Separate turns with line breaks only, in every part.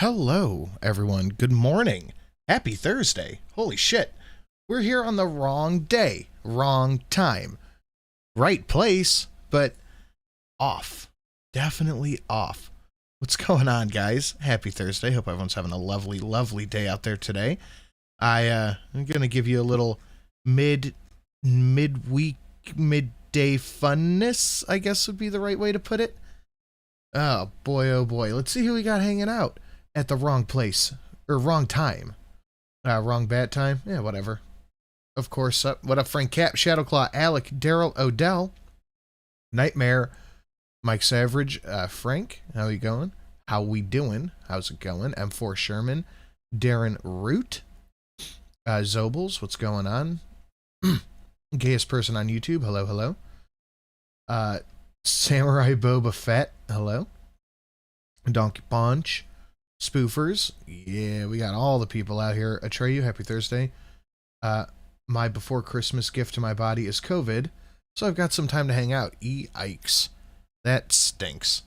Hello, everyone. Good morning. Happy Thursday. Holy shit. We're here on the wrong day, wrong time. Right place, but off. Definitely off. What's going on, guys? Happy Thursday. Hope everyone's having a lovely, lovely day out there today. I'm going to give you a little midweek, midday funness, I guess would be the right way to put it. Oh boy, let's see who we got hanging out at the wrong place, or wrong time. Wrong bat time? Yeah, whatever. Of course, what up, Frank Cap, Shadowclaw, Alec, Daryl, Odell, Nightmare, Mike Savage, Frank, how you going? How we doing? How's it going? M4 Sherman, Darren Root, Zobles, what's going on? Gayest person on YouTube, hello. Samurai Boba Fett, hello. Donkey Punch, Spoofers, yeah, we got all the people out here. Atreyu, happy Thursday. My before Christmas gift to my body is COVID, so I've got some time to hang out. Yikes. That stinks.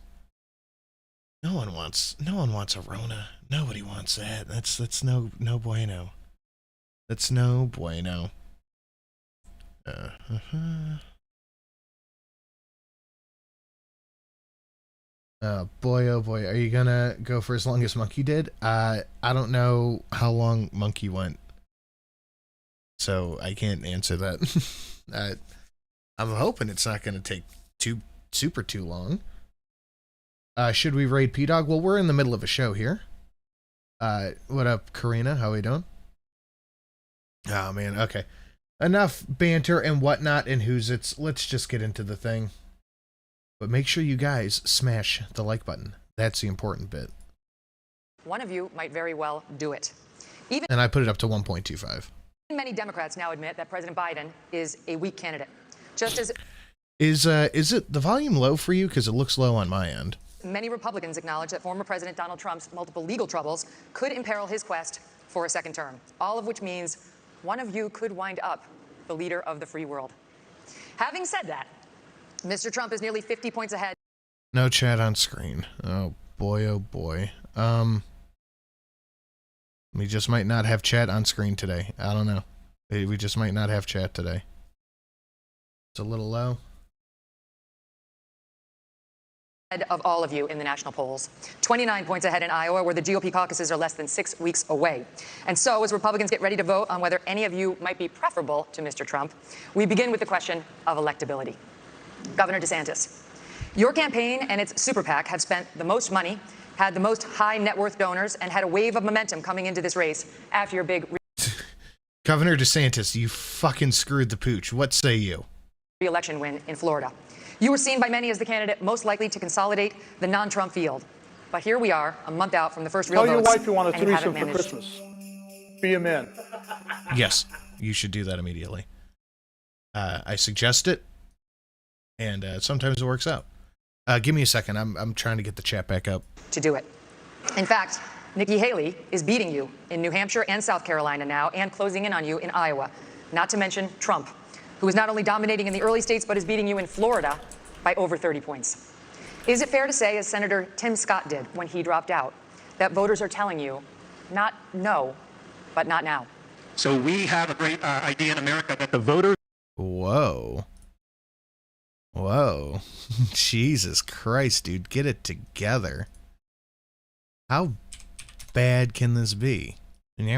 No one wants a Rona. Nobody wants that. That's no bueno. That's no bueno. Boy, oh boy, are you gonna go for as long as Monkey did? I don't know how long Monkey went, so I can't answer that. I'm hoping it's not gonna take too long. Should we raid P-Dog? Well, we're in the middle of a show here. What up, Karina? How we doing? Oh man, okay. Enough banter and whatnot and who's it's. Let's just get into the thing. But make sure you guys smash the like button. That's the important bit.
One of you might very well do it.
And I put it up to 1.25.
Many Democrats now admit that President Biden is a weak candidate. Just as
is it the volume low for you? Because it looks low on my end.
Many Republicans acknowledge that former President Donald Trump's multiple legal troubles could imperil his quest for a second term. All of which means one of you could wind up the leader of the free world. Having said that, Mr. Trump is nearly 50 points ahead.
No chat on screen. Oh boy. We just might not have chat on screen today. I don't know. We just might not have chat today. It's a little low.
Of all of you in the national polls. 29 points ahead in Iowa, where the GOP caucuses are less than 6 weeks away. And so, as Republicans get ready to vote on whether any of you might be preferable to Mr. Trump, we begin with the question of electability. Governor DeSantis, your campaign and its super PAC have spent the most money, had the most high net worth donors, and had a wave of momentum coming into this race after your big
Governor DeSantis, you fucking screwed the pooch. What say you?
Re-election win in Florida. You were seen by many as the candidate most likely to consolidate the non-Trump field. But here we are, a month out from the first real votes.
Tell your wife you want a threesome for Christmas. Be a man.
Yes, you should do that immediately. I suggest it. And sometimes it works out. Give me a second. I'm trying to get the chat back up.
To do it. In fact, Nikki Haley is beating you in New Hampshire and South Carolina now and closing in on you in Iowa. Not to mention Trump, who is not only dominating in the early states but is beating you in Florida by over 30 points. Is it fair to say, as Senator Tim Scott did when he dropped out, that voters are telling you not no, but not now?
So we have a great idea in America that the voters...
Whoa. Jesus Christ, dude. Get it together. How bad can this be? Okay,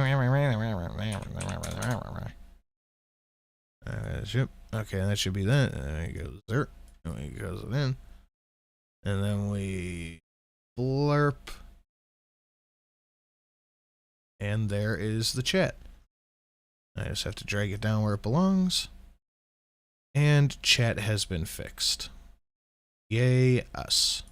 that should be that. There he goes there. And he goes in. And then we blurp. And there is the chat. I just have to drag it down where it belongs. And chat has been fixed. Yay, us.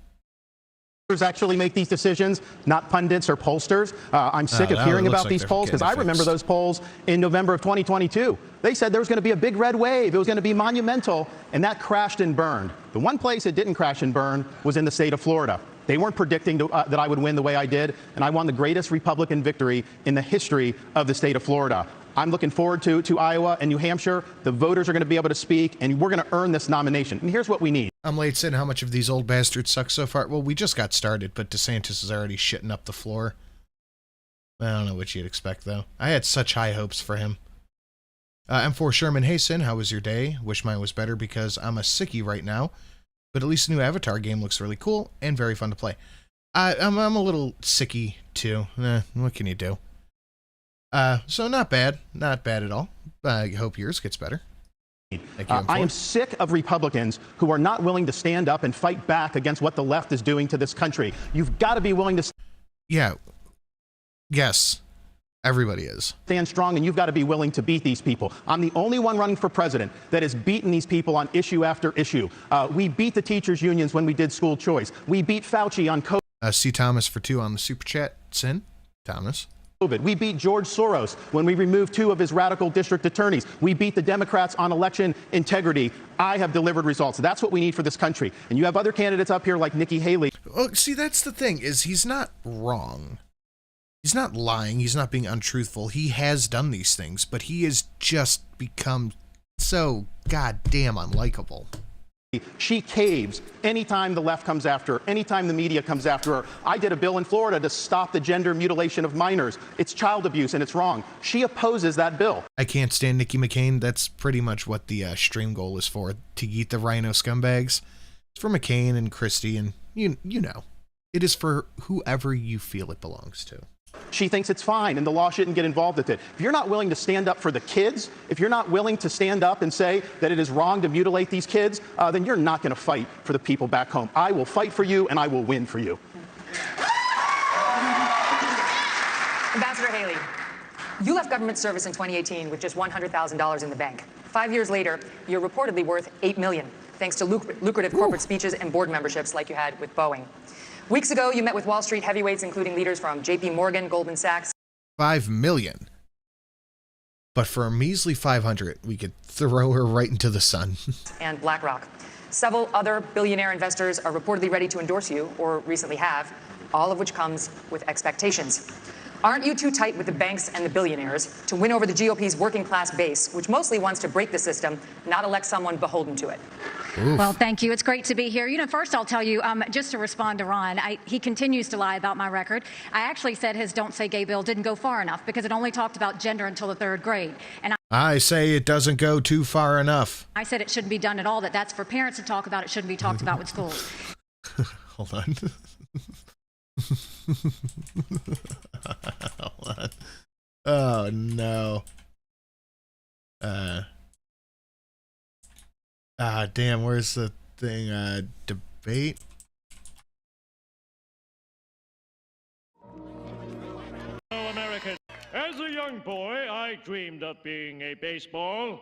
Actually make these decisions, not pundits or pollsters. I'm sick of hearing about these polls because I remember those polls in November of 2022. They said there was going to be a big red wave. It was going to be monumental, and that crashed and burned. The one place it didn't crash and burn was in the state of Florida. They weren't predicting that I would win the way I did, and I won the greatest Republican victory in the history of the state of Florida. I'm looking forward to Iowa and New Hampshire. The voters are going to be able to speak, and we're going to earn this nomination. And here's what we need.
I'm late saying how much of these old bastards suck so far. Well, we just got started, but DeSantis is already shitting up the floor. I don't know what you'd expect, though. I had such high hopes for him. M4 Sherman, hey Sin, how was your day? Wish mine was better because I'm a sickie right now, but at least the new Avatar game looks really cool and very fun to play. I'm a little sickie too. What can you do? So not bad at all. I hope yours gets better. Thank you,
I am sick of Republicans who are not willing to stand up and fight back against what the left is doing to this country. You've got to be willing to.
Yeah. Yes. Everybody is.
Stand strong, and you've got to be willing to beat these people. I'm the only one running for president that has beaten these people on issue after issue. We beat the teachers' unions when we did school choice. We beat Fauci on COVID.
C. Thomas for 2 on the super chat. Sin, Thomas.
We beat George Soros when we removed 2 of his radical district attorneys. We beat the Democrats on election integrity. I have delivered results. That's what we need for this country. And you have other candidates up here like Nikki Haley.
Oh, see, that's the thing, is he's not wrong. He's not lying. He's not being untruthful. He has done these things, but he has just become so goddamn unlikable.
She caves anytime the left comes after her, anytime the media comes after her. I did a bill in Florida to stop the gender mutilation of minors. It's child abuse and it's wrong. She opposes that bill.
I can't stand Nikki McCain. That's pretty much what the stream goal is for, to eat the rhino scumbags. It's for McCain and Christie, and you know. It is for whoever you feel it belongs to.
She thinks it's fine and the law shouldn't get involved with it. If you're not willing to stand up for the kids, if you're not willing to stand up and say that it is wrong to mutilate these kids, then you're not going to fight for the people back home. I will fight for you and I will win for you.
Ambassador Haley, you left government service in 2018 with just $100,000 in the bank. 5 years later, you're reportedly worth $8 million, thanks to lucrative corporate speeches and board memberships like you had with Boeing. Weeks ago, you met with Wall Street heavyweights, including leaders from JP Morgan, Goldman Sachs.
$5 million. But for a measly 500, we could throw her right into the sun.
And BlackRock. Several other billionaire investors are reportedly ready to endorse you, or recently have, all of which comes with expectations. Aren't you too tight with the banks and the billionaires to win over the GOP's working class base, which mostly wants to break the system, not elect someone beholden to it?
Oof. Well, thank you. It's great to be here. You know, first I'll tell you, just to respond to Ron, he continues to lie about my record. I actually said his Don't Say Gay bill didn't go far enough because it only talked about gender until the 3rd grade. And
I say it doesn't go too far enough.
I said it shouldn't be done at all, that's for parents to talk about. It shouldn't be talked about with schools.
Hold on. Hold on. Oh, no. Damn, where's the thing? Debate?
Fellow American, as a young boy, I dreamed of being a baseball.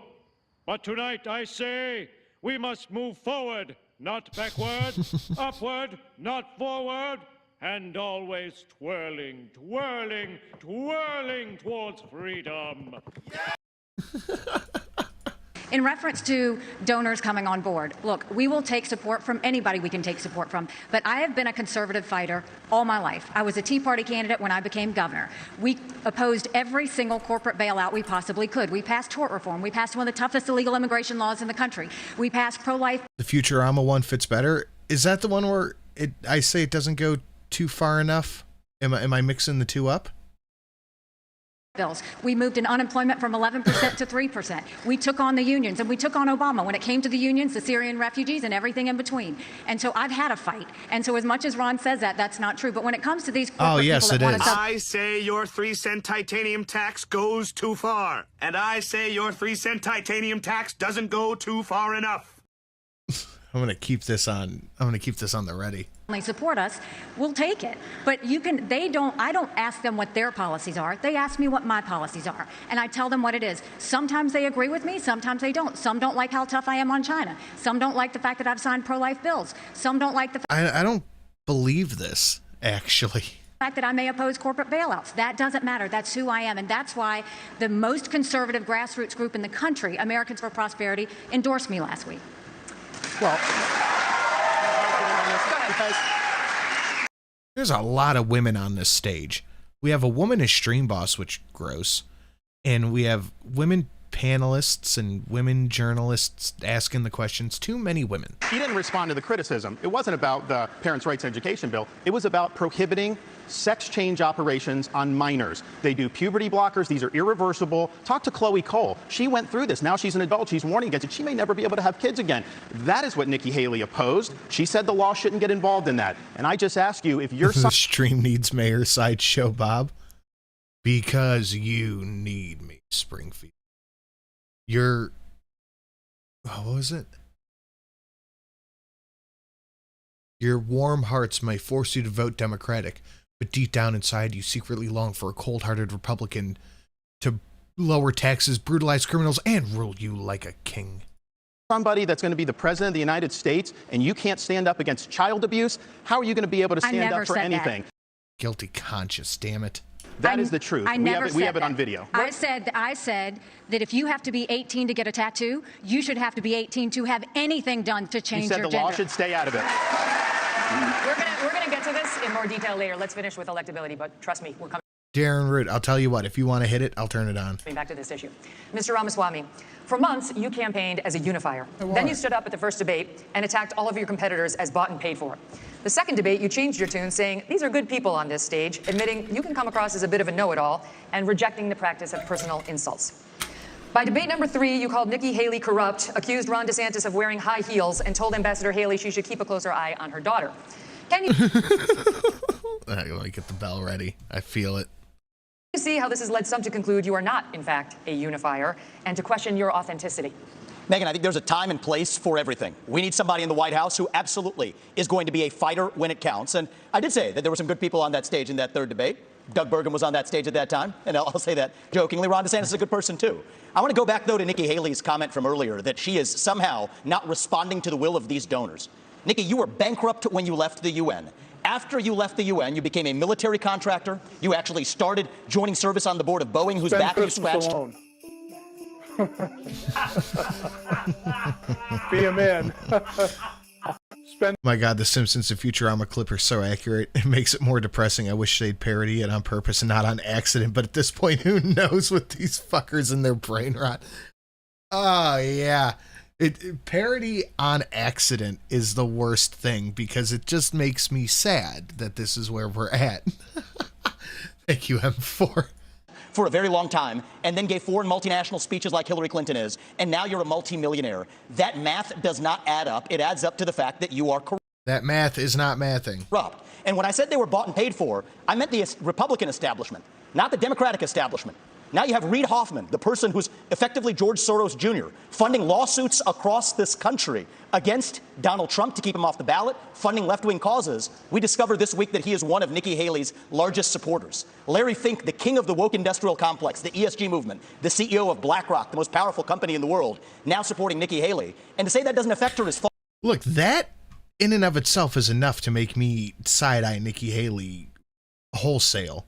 But tonight I say we must move forward, not backward, upward, not forward, and always twirling, twirling, twirling towards freedom.
In reference to donors coming on board, look, we will take support from anybody we can take support from, but I have been a conservative fighter all my life. I was a Tea Party candidate when I became governor. We opposed every single corporate bailout we possibly could. We passed tort reform. We passed one of the toughest illegal immigration laws in the country. We passed pro-life.
The Futurama one fits better. Is that the one where I say it doesn't go too far enough? Am I mixing the two up?
Bills. We moved in unemployment from 11% to 3%. We took on the unions, and we took on Obama when it came to the unions, the Syrian refugees, and everything in between. And so I've had a fight. And so as much as Ron says that, that's not true. But when it comes to these corporate
yes,
people that want to
I say your 3-cent titanium tax goes too far. And I say your 3-cent titanium tax doesn't go too far enough.
I'm gonna keep this on. I'm gonna keep this on the ready.
support us, we'll take it. But I don't ask them what their policies are. They ask me what my policies are. And I tell them what it is. Sometimes they agree with me, sometimes they don't. Some don't like how tough I am on China. Some don't like the fact that I've signed pro-life bills. Some don't like the
I don't believe this, actually.
fact that I may oppose corporate bailouts. That doesn't matter. That's who I am. And that's why the most conservative grassroots group in the country, Americans for Prosperity, endorsed me last week.
Well,
there's a lot of women on this stage. We have a woman as stream boss, which gross, and we have women panelists and women journalists asking the questions. Too many women.
He didn't respond to the criticism. It wasn't about the Parents' Rights Education Bill. It was about prohibiting sex change operations on minors. They do puberty blockers. These are irreversible. Talk to Chloe Cole. She went through this. Now she's an adult. She's warning against it. She may never be able to have kids again. That is what Nikki Haley opposed. She said the law shouldn't get involved in that. And I just ask you, if you're...
The stream needs Mayor Sideshow Bob. Because you need me, Springfield. You're... what was it? Your warm hearts may force you to vote Democratic, but deep down inside you secretly long for a cold-hearted Republican to lower taxes, brutalize criminals, and rule you like a king.
Somebody that's going to be the president of the United States and you can't stand up against child abuse, how are you going to be able to stand up for anything?
That.
Guilty conscience, damn it.
That is the truth. We have it on video.
I said that if you have to be 18 to get a tattoo, you should have to be 18 to have anything done to change your gender.
You said the law should stay out of it.
We're gonna get to this in more detail later. Let's finish with electability, but trust me, we're coming.
Darren Root, I'll tell you what, if you want to hit it, I'll turn it on.
Back to this issue. Mr. Ramaswamy, for months you campaigned as a unifier. Then you stood up at the first debate and attacked all of your competitors as bought and paid for. The second debate, you changed your tune, saying these are good people on this stage, admitting you can come across as a bit of a know-it-all and rejecting the practice of personal insults. By debate number 3, you called Nikki Haley corrupt, accused Ron DeSantis of wearing high heels, and told Ambassador Haley she should keep a closer eye on her daughter. Can you
Let me get the bell ready. I feel it.
You see how this has led some to conclude you are not, in fact, a unifier, and to question your authenticity?
Megyn, I think there's a time and place for everything. We need somebody in the White House who absolutely is going to be a fighter when it counts. And I did say that there were some good people on that stage in that third debate. Doug Burgum was on that stage at that time, and I'll say that jokingly. Ron DeSantis is a good person, too. I want to go back, though, to Nikki Haley's comment from earlier that she is somehow not responding to the will of these donors. Nikki, you were bankrupt when you left the UN. After you left the UN, you became a military contractor. You actually started joining service on the board of Boeing, whose back you scratched.
Alone. Be a man.
My God, The Simpsons and Futurama clip are so accurate. It makes it more depressing. I wish they'd parody it on purpose and not on accident. But at this point, who knows what these fuckers in their brain rot? Oh, yeah. Parody on accident is the worst thing because it just makes me sad that this is where we're at. Thank you, M4.
For a very long time, and then gave foreign multinational speeches like Hillary Clinton is, and now you're a multimillionaire. That math does not add up. It adds up to the fact that you are corrupt.
That math is not mathing.
And when I said they were bought and paid for, I meant the Republican establishment, not the Democratic establishment. Now you have Reid Hoffman, the person who's effectively George Soros Jr., funding lawsuits across this country against Donald Trump to keep him off the ballot, funding left-wing causes. We discovered this week that he is one of Nikki Haley's largest supporters. Larry Fink, the king of the woke industrial complex, the ESG movement, the CEO of BlackRock, the most powerful company in the world, now supporting Nikki Haley. And to say that doesn't affect her is false.
Look, that in and of itself is enough to make me side-eye Nikki Haley wholesale.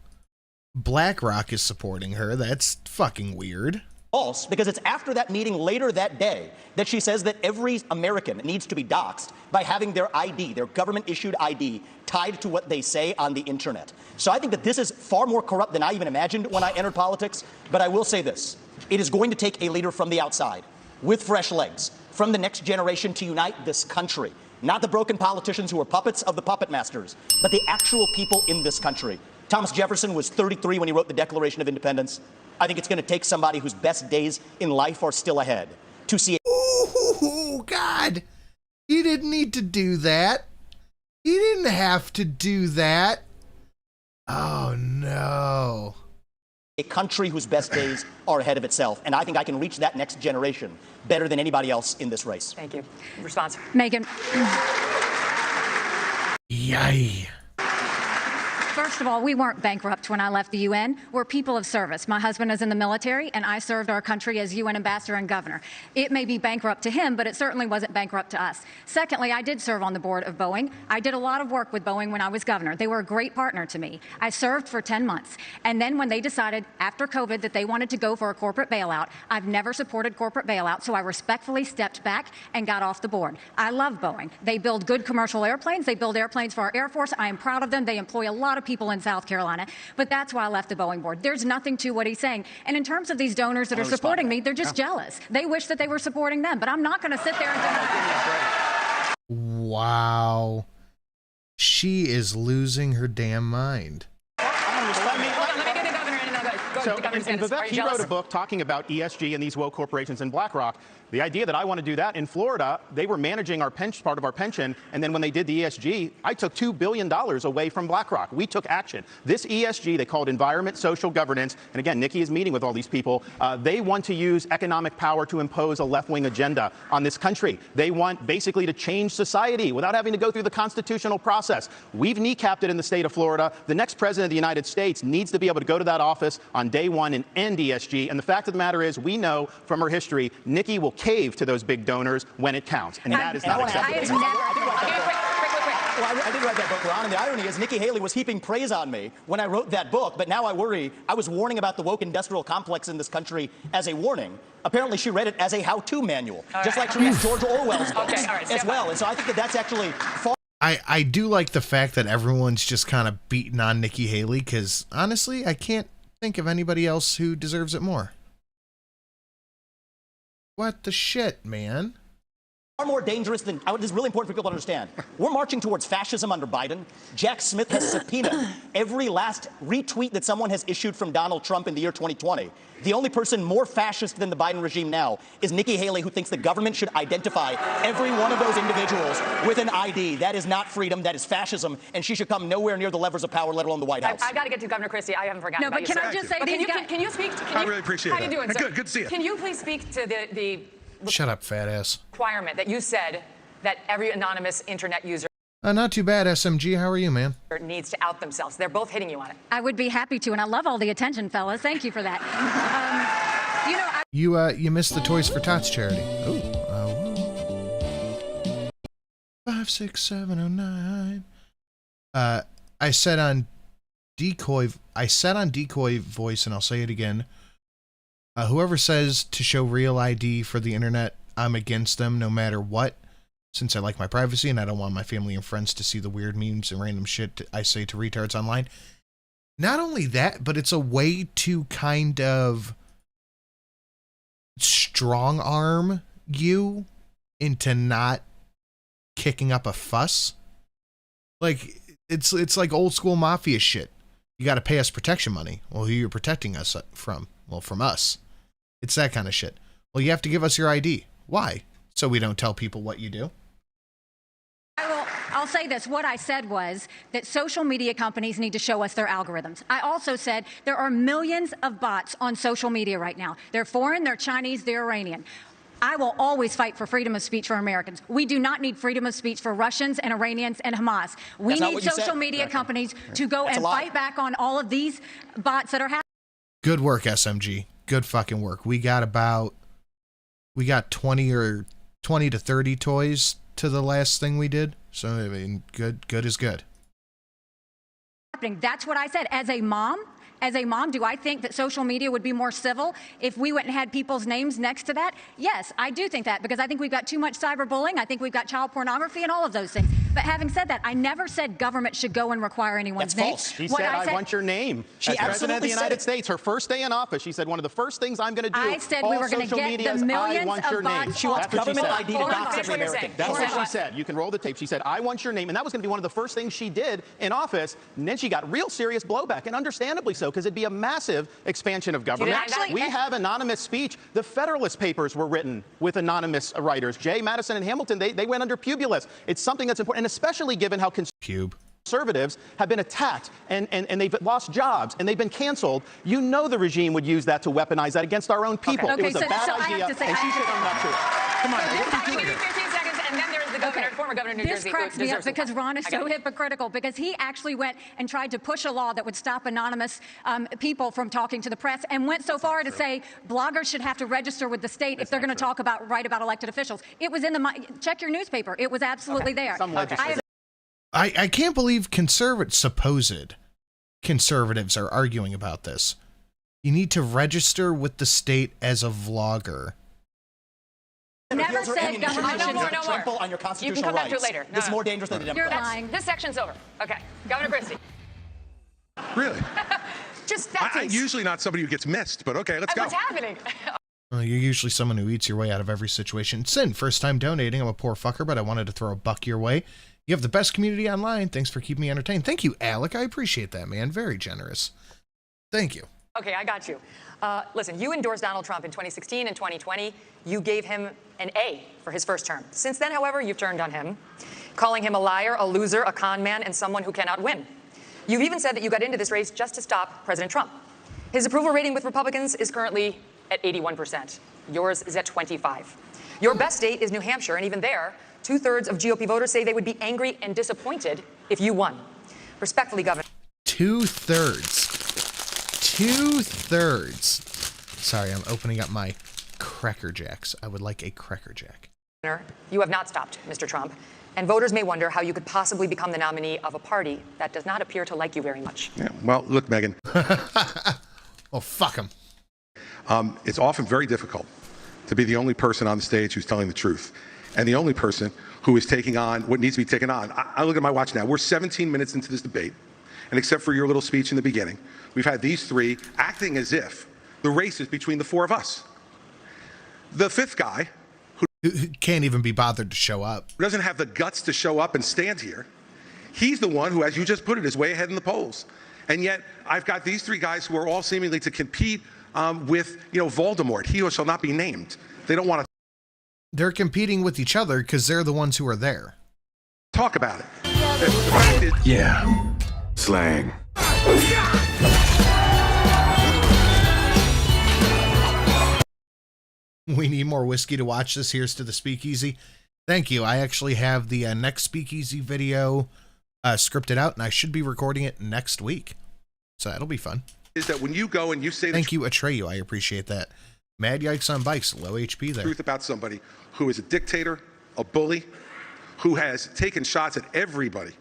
BlackRock is supporting her. That's fucking weird.
False, because it's after that meeting later that day that she says that every American needs to be doxxed by having their ID, their government-issued ID, tied to what they say on the internet. So I think that this is far more corrupt than I even imagined when I entered politics. But I will say this. It is going to take a leader from the outside, with fresh legs, from the next generation to unite this country. Not the broken politicians who are puppets of the puppet masters, but the actual people in this country. Thomas Jefferson was 33 when he wrote the Declaration of Independence. I think it's going to take somebody whose best days in life are still ahead to see.
Oh, God. He didn't need to do that. He didn't have to do that. Oh, no.
A country whose best days are ahead of itself. And I think I can reach that next generation better than anybody else in this race.
Thank you. Response.
Megyn.
Yay.
First of all, we weren't bankrupt when I left the UN. We're people of service. My husband is in the military, and I served our country as UN ambassador and governor. It may be bankrupt to him, but it certainly wasn't bankrupt to us. Secondly, I did serve on the board of Boeing. I did a lot of work with Boeing when I was governor. They were a great partner to me. I served for 10 months. And then when they decided after COVID that they wanted to go for a corporate bailout, I've never supported corporate bailout, so I respectfully stepped back and got off the board. I love Boeing. They build good commercial airplanes. They build airplanes for our Air Force. I am proud of them. They employ a lot of people in South Carolina, but that's why I left the Boeing board. There's nothing to what he's saying. And in terms of these donors that are supporting me, they're just jealous. They wish that they were supporting them, but I'm not going to sit there and deny.
Wow. She is losing her damn mind.
So, and Vivek, he wrote a book talking about ESG and these woke corporations and BlackRock. The idea that I want to do that in Florida, they were managing our part of our pension, and then when they did the ESG, I took $2 billion away from BlackRock. We took action. This ESG, they called environment, social governance, and again, Nikki is meeting with all these people. They want to use economic power to impose a left-wing agenda on this country. They want basically to change society without having to go through the constitutional process. We've kneecapped it in the state of Florida. The next president of the United States needs to be able to go to that office on day one and end ESG. And the fact of the matter is, we know from her history, Nikki will cave to those big donors when it counts. And that is not acceptable.
Well, I did write that book, Ron, and the irony is Nikki Haley was heaping praise on me when I wrote that book, but now I worry. I was warning about the woke industrial complex in this country as a warning. Apparently, she read it as a how-to manual, just like she read George Orwell's books as well. And so I think that that's actually far.
I do like the fact that everyone's just kind of beating on Nikki Haley, because honestly, I can't think of anybody else who deserves it more. What the shit, man?
Far more dangerous than, this is really important for people to understand. We're marching towards fascism under Biden. Jack Smith has subpoenaed every last retweet that someone has issued from Donald Trump in the year 2020. The only person more fascist than the Biden regime now is Nikki Haley, who thinks the government should identify every one of those individuals with an ID. That is not freedom, that is fascism, and she should come nowhere near the levers of power, let alone the White House.
I've got to get to Governor Christie. I haven't forgotten
No,
about
but
you,
can
sir.
I just say,
Can you speak?
I really appreciate it.
How you doing, sir?
Good to see you.
Can you please speak to the
Shut up, fat ass.
requirement that you said that every anonymous internet user
Not too bad, SMG. How are you, man?
needs to out themselves? They're both hitting you on it.
I would be happy to, and I love all the attention, fellas. Thank you for that.
You missed the Toys for Tots charity. Ooh. 56709. I said on decoy voice, and I'll say it again. Whoever says to show real ID for the internet, I'm against them no matter what, since I like my privacy and I don't want my family and friends to see the weird memes and random shit I say to retards online. Not only that, but it's a way to kind of strong arm you into not kicking up a fuss. Like, it's like old school mafia shit. You got to pay us protection money. Well, who you're protecting us from? Well, from us. It's that kind of shit. Well, you have to give us your ID. Why? So we don't tell people what you do?
I'll say this. What I said was that social media companies need to show us their algorithms. I also said there are millions of bots on social media right now. They're foreign, they're Chinese, they're Iranian. I will always fight for freedom of speech for Americans. We do not need freedom of speech for Russians and Iranians and Hamas. We need social media companies to go and fight back on all of these bots that are happening. Good
work, SMG. Good fucking work. We got 20 to 30 toys to the last thing we did. So, I mean, good is good.
That's what I said. As a mom, do I think that social media would be more civil if we went and had people's names next to that? Yes, I do think that, because I think we've got too much cyberbullying. I think we've got child pornography and all of those things. But having said that, I never said government should go and require anyone's name.
That's false. She said, I want your name. She as President of the United States, her first day in office, she said, one of the first things I'm going to do,
I said we were going to get the millions of bots.
She wants government ID to dox every American.
That's what she said. You can roll the tape. She said, I want your name. And that was going to be one of the first things she did in office. And then she got real serious blowback, and understandably so, because it'd be a massive expansion of government. We have anonymous speech. The Federalist Papers were written with anonymous writers. Jay, Madison, and Hamilton, they went under Pubulus. It's something that's important, and especially given how conservatives have been attacked and they've lost jobs and they've been canceled. You know the regime would use that to weaponize that against our own people. It was a bad idea, and she should own up to it. Come on, what are you doing?
15 seconds, and then there's the governor, former governor of New Jersey.
This cracks me up because Ron is so hypocritical, because he actually went and tried to push a law that would stop anonymous people from talking to the press, and went so far to say bloggers should have to register with the state if they're going to write about elected officials. It was in check your newspaper. It was absolutely there.
I can't believe supposed conservatives are arguing about this. You need to register with the state as a vlogger.
Never said government should
trample on your constitutional
rights. You can come back to it later.
This is more dangerous than the Democrats.
You're lying.
This section's over. Okay, Governor Christie.
Really?
I'm
usually not somebody who gets missed, but okay, let's go.
What's happening?
You're usually someone who eats your way out of every situation. Sin, first time donating. I'm a poor fucker, but I wanted to throw a buck your way. You have the best community online. Thanks for keeping me entertained. Thank you, Alec. I appreciate that, man. Very generous. Thank you.
Okay, I got you. Listen, you endorsed Donald Trump in 2016 and 2020. You gave him an A for his first term. Since then, however, you've turned on him, calling him a liar, a loser, a con man, and someone who cannot win. You've even said that you got into this race just to stop President Trump. His approval rating with Republicans is currently at 81%. Yours is at 25. Your best state is New Hampshire, and even there, 2/3 of GOP voters say they would be angry and disappointed if you won. Respectfully, Governor.
2/3. 2/3. Sorry, I'm opening up my Cracker Jacks. I would like a Cracker Jack.
You have not stopped Mr. Trump, and voters may wonder how you could possibly become the nominee of a party that does not appear to like you very much.
Yeah, well, look, Megan.
Well, fuck him.
It's often very difficult to be the only person on the stage who's telling the truth, and the only person who is taking on what needs to be taken on. I look at my watch now. We're 17 minutes into this debate, and except for your little speech in the beginning, we've had these three acting as if the race is between the four of us. The fifth guy,
who can't even be bothered to show up,
who doesn't have the guts to show up and stand here, he's the one who, as you just put it, is way ahead in the polls. And yet, I've got these three guys who are all seemingly to compete with, Voldemort. He who shall not be named. They don't want to.
They're competing with each other because they're the ones who are there.
Talk about it. The fact is,
yeah. Slang.
We need more whiskey to watch this. Here's to the speakeasy. Thank you. I actually have the next speakeasy video scripted out, and I should be recording it next week. So that'll be fun.
Is that when you go and you say
thank you, Atreyu. I appreciate that. Mad Yikes on Bikes, low HP there.
Truth about somebody who is a dictator, a bully, who has taken shots at everybody,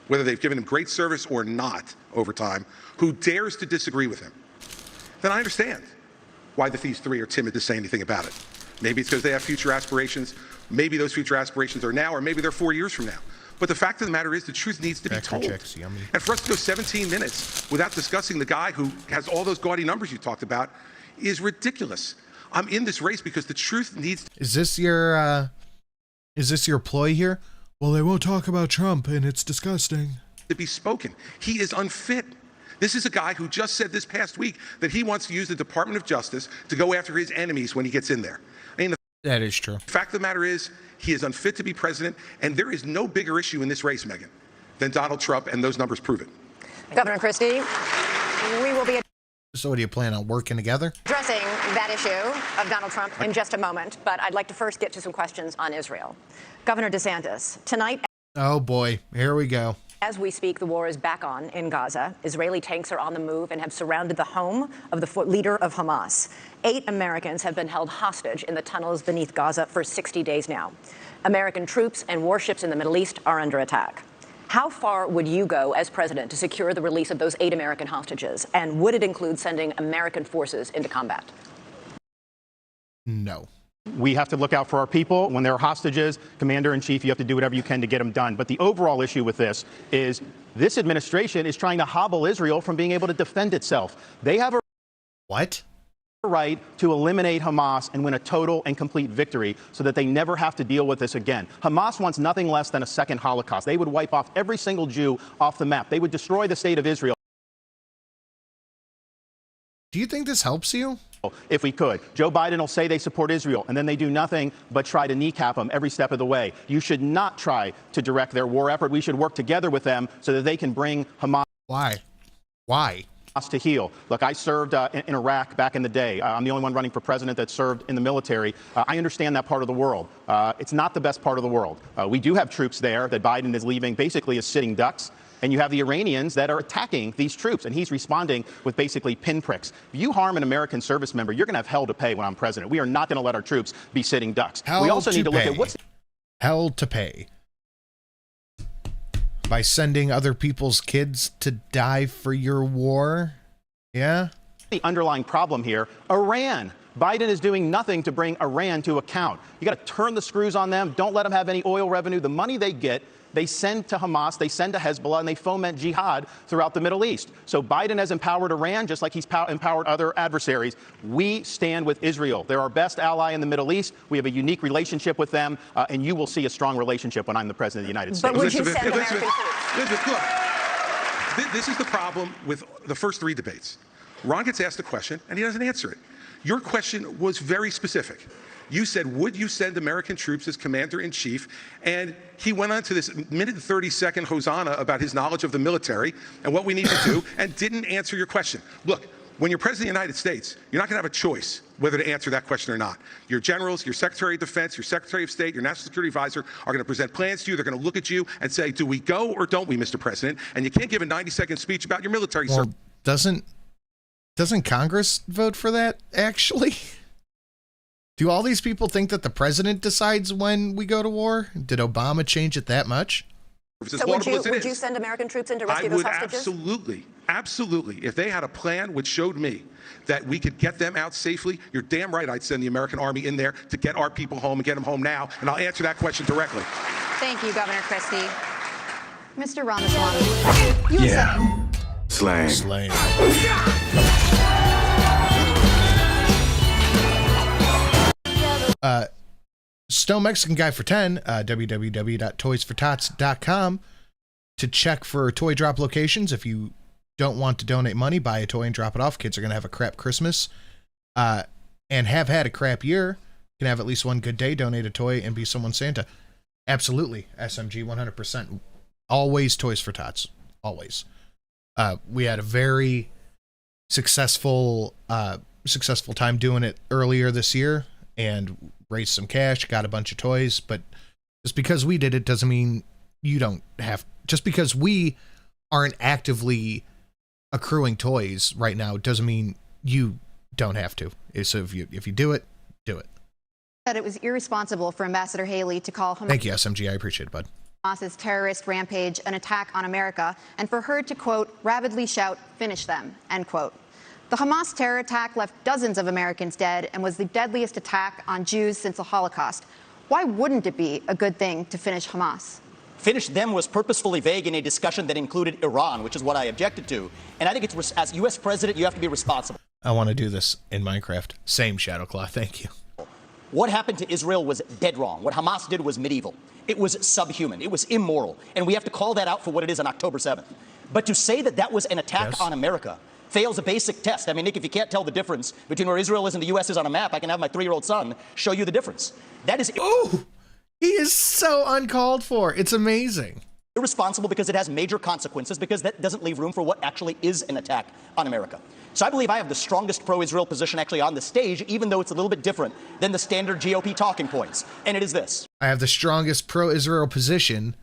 whether they've given him great service or not over time, who dares to disagree with him, then I understand why these three are timid to say anything about it. Maybe it's because they have future aspirations. Maybe those future aspirations are now, or maybe they're 4 years from now. But the fact of the matter is the truth needs to be told. And for us to go 17 minutes without discussing the guy who has all those gaudy numbers you talked about is ridiculous. I'm in this race because the truth needs.
Is this your ploy here? Well, they won't talk about Trump, and it's disgusting.
To be spoken. He is unfit. This is a guy who just said this past week that he wants to use the Department of Justice to go after his enemies when he gets in there. I mean,
that is true.
The fact of the matter is he is unfit to be president, and there is no bigger issue in this race, Megan, than Donald Trump, and those numbers prove it.
Governor Christie, we will be.
So what do you plan on working together?
Addressing that issue of Donald Trump in just a moment, but I'd like to first get to some questions on Israel. Governor DeSantis, tonight.
Oh boy, here we go.
As we speak, the war is back on in Gaza. Israeli tanks are on the move and have surrounded the home of the leader of Hamas. 8 Americans have been held hostage in the tunnels beneath Gaza for 60 days now. American troops and warships in the Middle East are under attack. How far would you go as president to secure the release of those 8 American hostages? And would it include sending American forces into combat?
No.
We have to look out for our people. When there are hostages, Commander-in-Chief, you have to do whatever you can to get them done. But the overall issue with this is this administration is trying to hobble Israel from being able to defend itself. They have a right to eliminate Hamas and win a total and complete victory so that they never have to deal with this again. Hamas wants nothing less than a second Holocaust. They would wipe off every single Jew off the map. They would destroy the state of Israel.
Do you think this helps you?
If we could. Joe Biden will say they support Israel, and then they do nothing but try to kneecap them every step of the way. You should not try to direct their war effort. We should work together with them so that they can bring Hamas.
Why?
To heal. Look, I served in Iraq back in the day. I'm the only one running for president that served in the military. I understand that part of the world. It's not the best part of the world. We do have troops there that Biden is leaving basically as sitting ducks. And you have the Iranians that are attacking these troops, and he's responding with basically pinpricks. If you harm an American service member, you're going to have hell to pay when I'm president. We are not going to let our troops be sitting ducks. We also need to look at what's
hell to pay by sending other people's kids to die for your war. Yeah.
The underlying problem here, Iran. Biden is doing nothing to bring Iran to account. You got to turn the screws on them. Don't let them have any oil revenue. The money they get they send to Hamas, they send to Hezbollah, and they foment jihad throughout the Middle East. So Biden has empowered Iran just like he's empowered other adversaries. We stand with Israel. They're our best ally in the Middle East. We have a unique relationship with them, and you will see a strong relationship when I'm the president of the United States.
But would you send American troops?
Elizabeth, look, this is the problem with the first 3 debates. Ron gets asked a question, and he doesn't answer it. Your question was very specific. You said, would you send American troops as commander-in-chief? And he went on to this minute and 30-second hosanna about his knowledge of the military and what we need to do, and didn't answer your question. Look, when you're president of the United States, you're not going to have a choice whether to answer that question or not. Your generals, your Secretary of Defense, your Secretary of State, your National Security Advisor are going to present plans to you. They're going to look at you and say, do we go or don't we, Mr. President? And you can't give a 90-second speech about your military service.
Doesn't Congress vote for that, actually? Do all these people think that the president decides when we go to war? Did Obama change it that much?
So would you send American troops in to rescue those hostages?
Absolutely. If they had a plan which showed me that we could get them out safely, you're damn right I'd send the American Army in there to get our people home and get them home now. And I'll answer that question directly.
Thank you, Governor Christie. Mr. Ramaswamy.
Yeah. Slang.
Stone Mexican Guy for 10, www.toysfortots.com to check for toy drop locations. If you don't want to donate money, buy a toy and drop it off. Kids are going to have a crap Christmas and have had a crap year. Can have at least one good day, donate a toy, and be someone's Santa. Absolutely. SMG 100%. Always Toys for Tots. Always. We had a very successful time doing it earlier this year and raised some cash, got a bunch of toys, but just because we did it doesn't mean you don't have. Just because we aren't actively accruing toys right now doesn't mean you don't have to. So if you do it, do it.
That it was irresponsible for Ambassador Haley to call Hamas.
Thank you, SMG. I appreciate it, bud.
Hamas's terrorist rampage an attack on America, and for her to, quote, rabidly shout, finish them, end quote. The Hamas terror attack left dozens of Americans dead and was the deadliest attack on Jews since the Holocaust. Why wouldn't it be a good thing to finish Hamas?
Finish them was purposefully vague in a discussion that included Iran, which is what I objected to. And I think it's, as U.S. president, you have to be responsible.
I want to do this in Minecraft. Same Shadowclaw. Thank you.
What happened to Israel was dead wrong. What Hamas did was medieval. It was subhuman. It was immoral. And we have to call that out for what it is on October 7th. But to say that that was an attack on America fails a basic test. I mean, Nick, if you can't tell the difference between where Israel is and the U.S. is on a map, I can have my 3-year-old son show you the difference. That is...
Oh, he is so uncalled for. It's amazing.
Irresponsible because it has major consequences, because that doesn't leave room for what actually is an attack on America. So I believe I have the strongest pro-Israel position actually on the stage, even though it's a little bit different than the standard GOP talking points. And it is this.
I have the strongest pro-Israel position.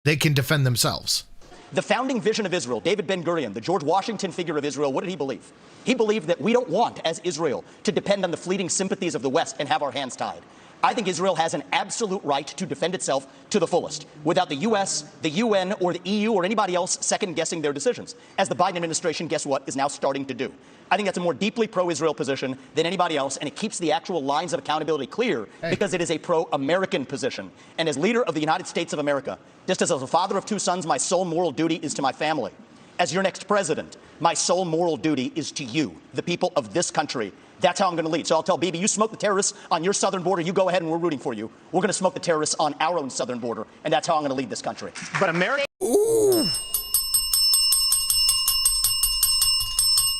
They can defend themselves.
The founding vision of Israel, David Ben-Gurion, the George Washington figure of Israel, what did he believe? He believed that we don't want, as Israel, to depend on the fleeting sympathies of the West and have our hands tied. I think Israel has an absolute right to defend itself to the fullest, without the U.S., the UN, or the EU, or anybody else second-guessing their decisions, as the Biden administration, guess what, is now starting to do. I think that's a more deeply pro-Israel position than anybody else, and it keeps the actual lines of accountability clear because it is a pro-American position. And as leader of the United States of America, just as a father of 2 sons, my sole moral duty is to my family. As your next president, my sole moral duty is to you, the people of this country. That's how I'm going to lead. So I'll tell Bibi, you smoke the terrorists on your southern border, you go ahead and we're rooting for you. We're going to smoke the terrorists on our own southern border, and that's how I'm going to lead this country.
But America...
Ooh.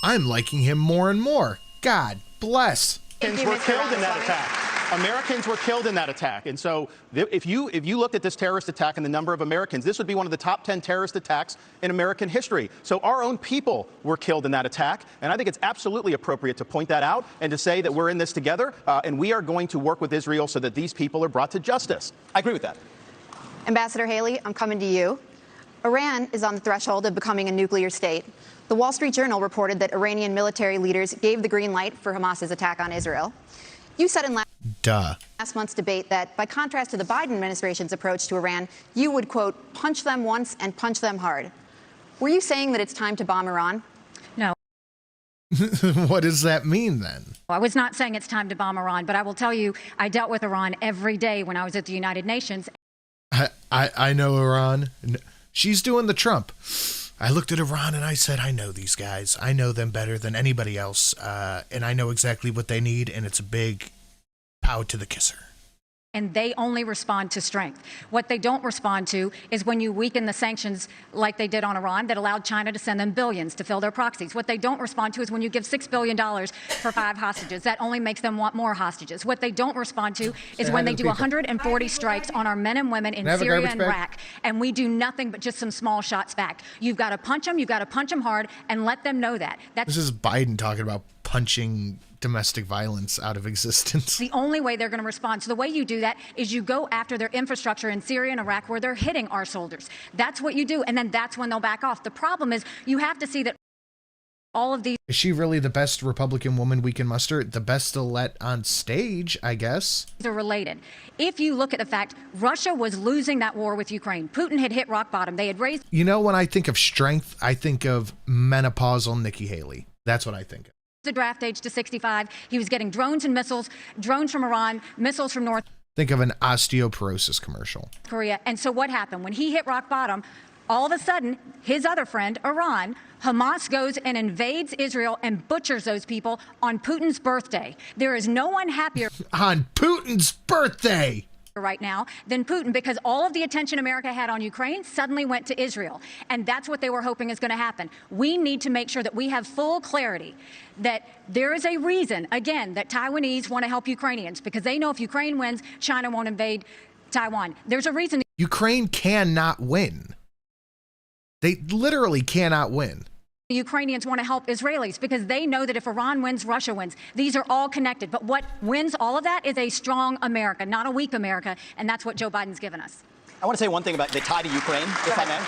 I'm liking him more and more. God bless.
Americans were killed in that attack. Americans were killed in that attack. And so if you looked at this terrorist attack and the number of Americans, this would be one of the top 10 terrorist attacks in American history. So our own people were killed in that attack. And I think it's absolutely appropriate to point that out and to say that we're in this together. And we are going to work with Israel so that these people are brought to justice.
I agree with that.
Ambassador Haley, I'm coming to you. Iran is on the threshold of becoming a nuclear state. The Wall Street Journal reported that Iranian military leaders gave the green light for Hamas's attack on Israel. You said in last month's debate that, by contrast to the Biden administration's approach to Iran, you would, quote, punch them once and punch them hard. Were you saying that it's time to bomb Iran?
No.
What does that mean, then?
I was not saying it's time to bomb Iran, but I will tell you, I dealt with Iran every day when I was at the United Nations.
I know Iran. She's doing the Trump. I looked at Iran and I said, I know these guys. I know them better than anybody else. And I know exactly what they need. And it's a big pow to the kisser.
And they only respond to strength. What they don't respond to is when you weaken the sanctions like they did on Iran that allowed China to send them billions to fill their proxies. What they don't respond to is when you give $6 billion for 5 hostages. That only makes them want more hostages. What they don't respond to is when they do 140 strikes on our men and women in Syria and Iraq, and we do nothing but just some small shots back. You've got to punch them. You've got to punch them hard and let them know that.
This is Biden talking about punching domestic violence out of existence.
The only way they're going to respond. So the way you do that is you go after their infrastructure in Syria and Iraq where they're hitting our soldiers. That's what you do. And then that's when they'll back off. The problem is you have to see that all of these.
Is she really the best Republican woman we can muster? The best to let on stage, I guess.
Are related. If you look at the fact Russia was losing that war with Ukraine, Putin had hit rock bottom. They had raised.
You know, when I think of strength, I think of menopausal Nikki Haley. That's what I think of.
The draft age to 65. He was getting drones and missiles, drones from Iran, missiles from North.
Think of an osteoporosis commercial.
Korea. And so what happened? When he hit rock bottom, all of a sudden, his other friend, Iran, Hamas goes and invades Israel and butchers those people on Putin's birthday. There is no one happier.
On Putin's birthday!
Right now than Putin, because all of the attention America had on Ukraine suddenly went to Israel. And that's what they were hoping is going to happen. We need to make sure that we have full clarity that there is a reason, again, that Taiwanese want to help Ukrainians, because they know if Ukraine wins, China won't invade Taiwan. There's a reason.
Ukraine cannot win. They literally cannot win.
The Ukrainians want to help Israelis because they know that if Iran wins, Russia wins. These are all connected. But what wins all of that is a strong America, not a weak America. And that's what Joe Biden's given us.
I want to say one thing about the tie to Ukraine, if I may.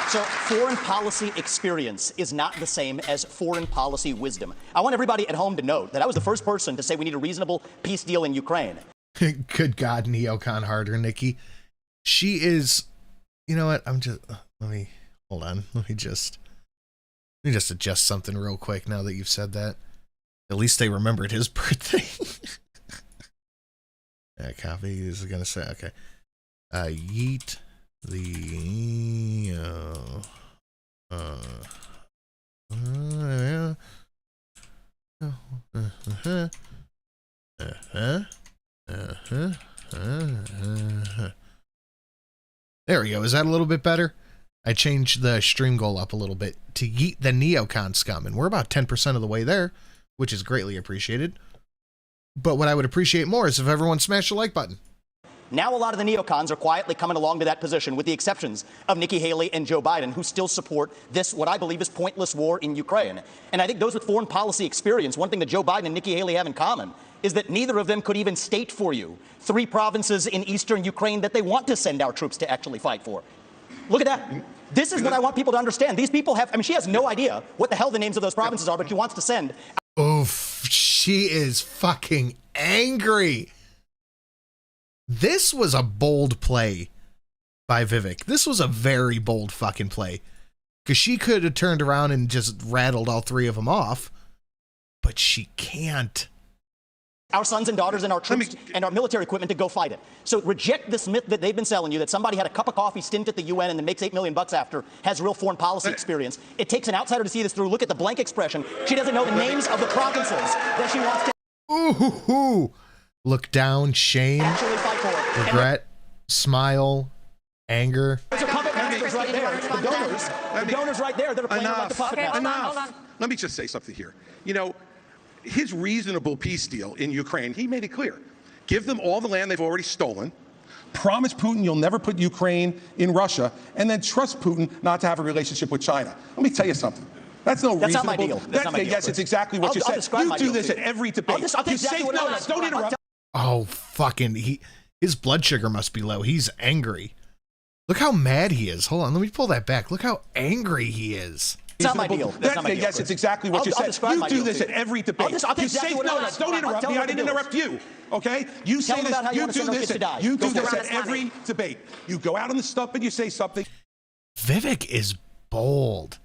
So foreign policy experience is not the same as foreign policy wisdom. I want everybody at home to note that I was the first person to say we need a reasonable peace deal in Ukraine.
Good God, neocon harder, Nikki. She is, you know what? Hold on. Let me just adjust something real quick now that you've said that. At least they remembered his birthday. Yeah, copy is going to say, okay. Yeet the... There we go. Is that a little bit better? I changed the stream goal up a little bit to yeet the neocon scum, and we're about 10% of the way there, which is greatly appreciated. But what I would appreciate more is if everyone smashed the like button.
Now a lot of the neocons are quietly coming along to that position, with the exceptions of Nikki Haley and Joe Biden, who still support this, what I believe is pointless war in Ukraine. And I think those with foreign policy experience, one thing that Joe Biden and Nikki Haley have in common is that neither of them could even state for you 3 provinces in eastern Ukraine that they want to send our troops to actually fight for. Look at that. This is what I want people to understand. These people have, I mean, she has no idea what the hell the names of those provinces are, but she wants to send.
Oof, she is fucking angry. This was a bold play by Vivek. This was a very bold fucking play. Because she could have turned around and just rattled all 3 of them off. But she can't.
Our sons and daughters and our troops and our military equipment to go fight it. So reject this myth that they've been selling you, that somebody had a cup of coffee stint at the UN and then makes $8 million after, has real foreign policy experience. It takes an outsider to see this through. Look at the blank expression. She doesn't know the names of the provinces that she wants to...
Ooh. Look down, shame, regret, smile, anger.
There's a puppet masters right there. The donors right there that are playing like the puppet masters.
Hold on. Let me just say something here. You know, his reasonable peace deal in Ukraine, he made it clear. Give them all the land they've already stolen. Promise Putin you'll never put Ukraine in Russia, and then trust Putin not to have a relationship with China. Let me tell you something. That's no reasonable.
That's not my deal. That's not my deal.
Yes, it's exactly what you said. You do this at every debate. Don't interrupt.
Oh, fucking, his blood sugar must be low. He's angry. Look how mad he is. Hold on, let me pull that back. Look how angry he is.
It's not my deal. That's not my deal.
Yes, it's exactly what you said. You do this at every debate. You say, no, don't interrupt me. I didn't interrupt you. Okay? You say this. You do this at every debate. You go out on the stump and you say something.
Vivek is bold.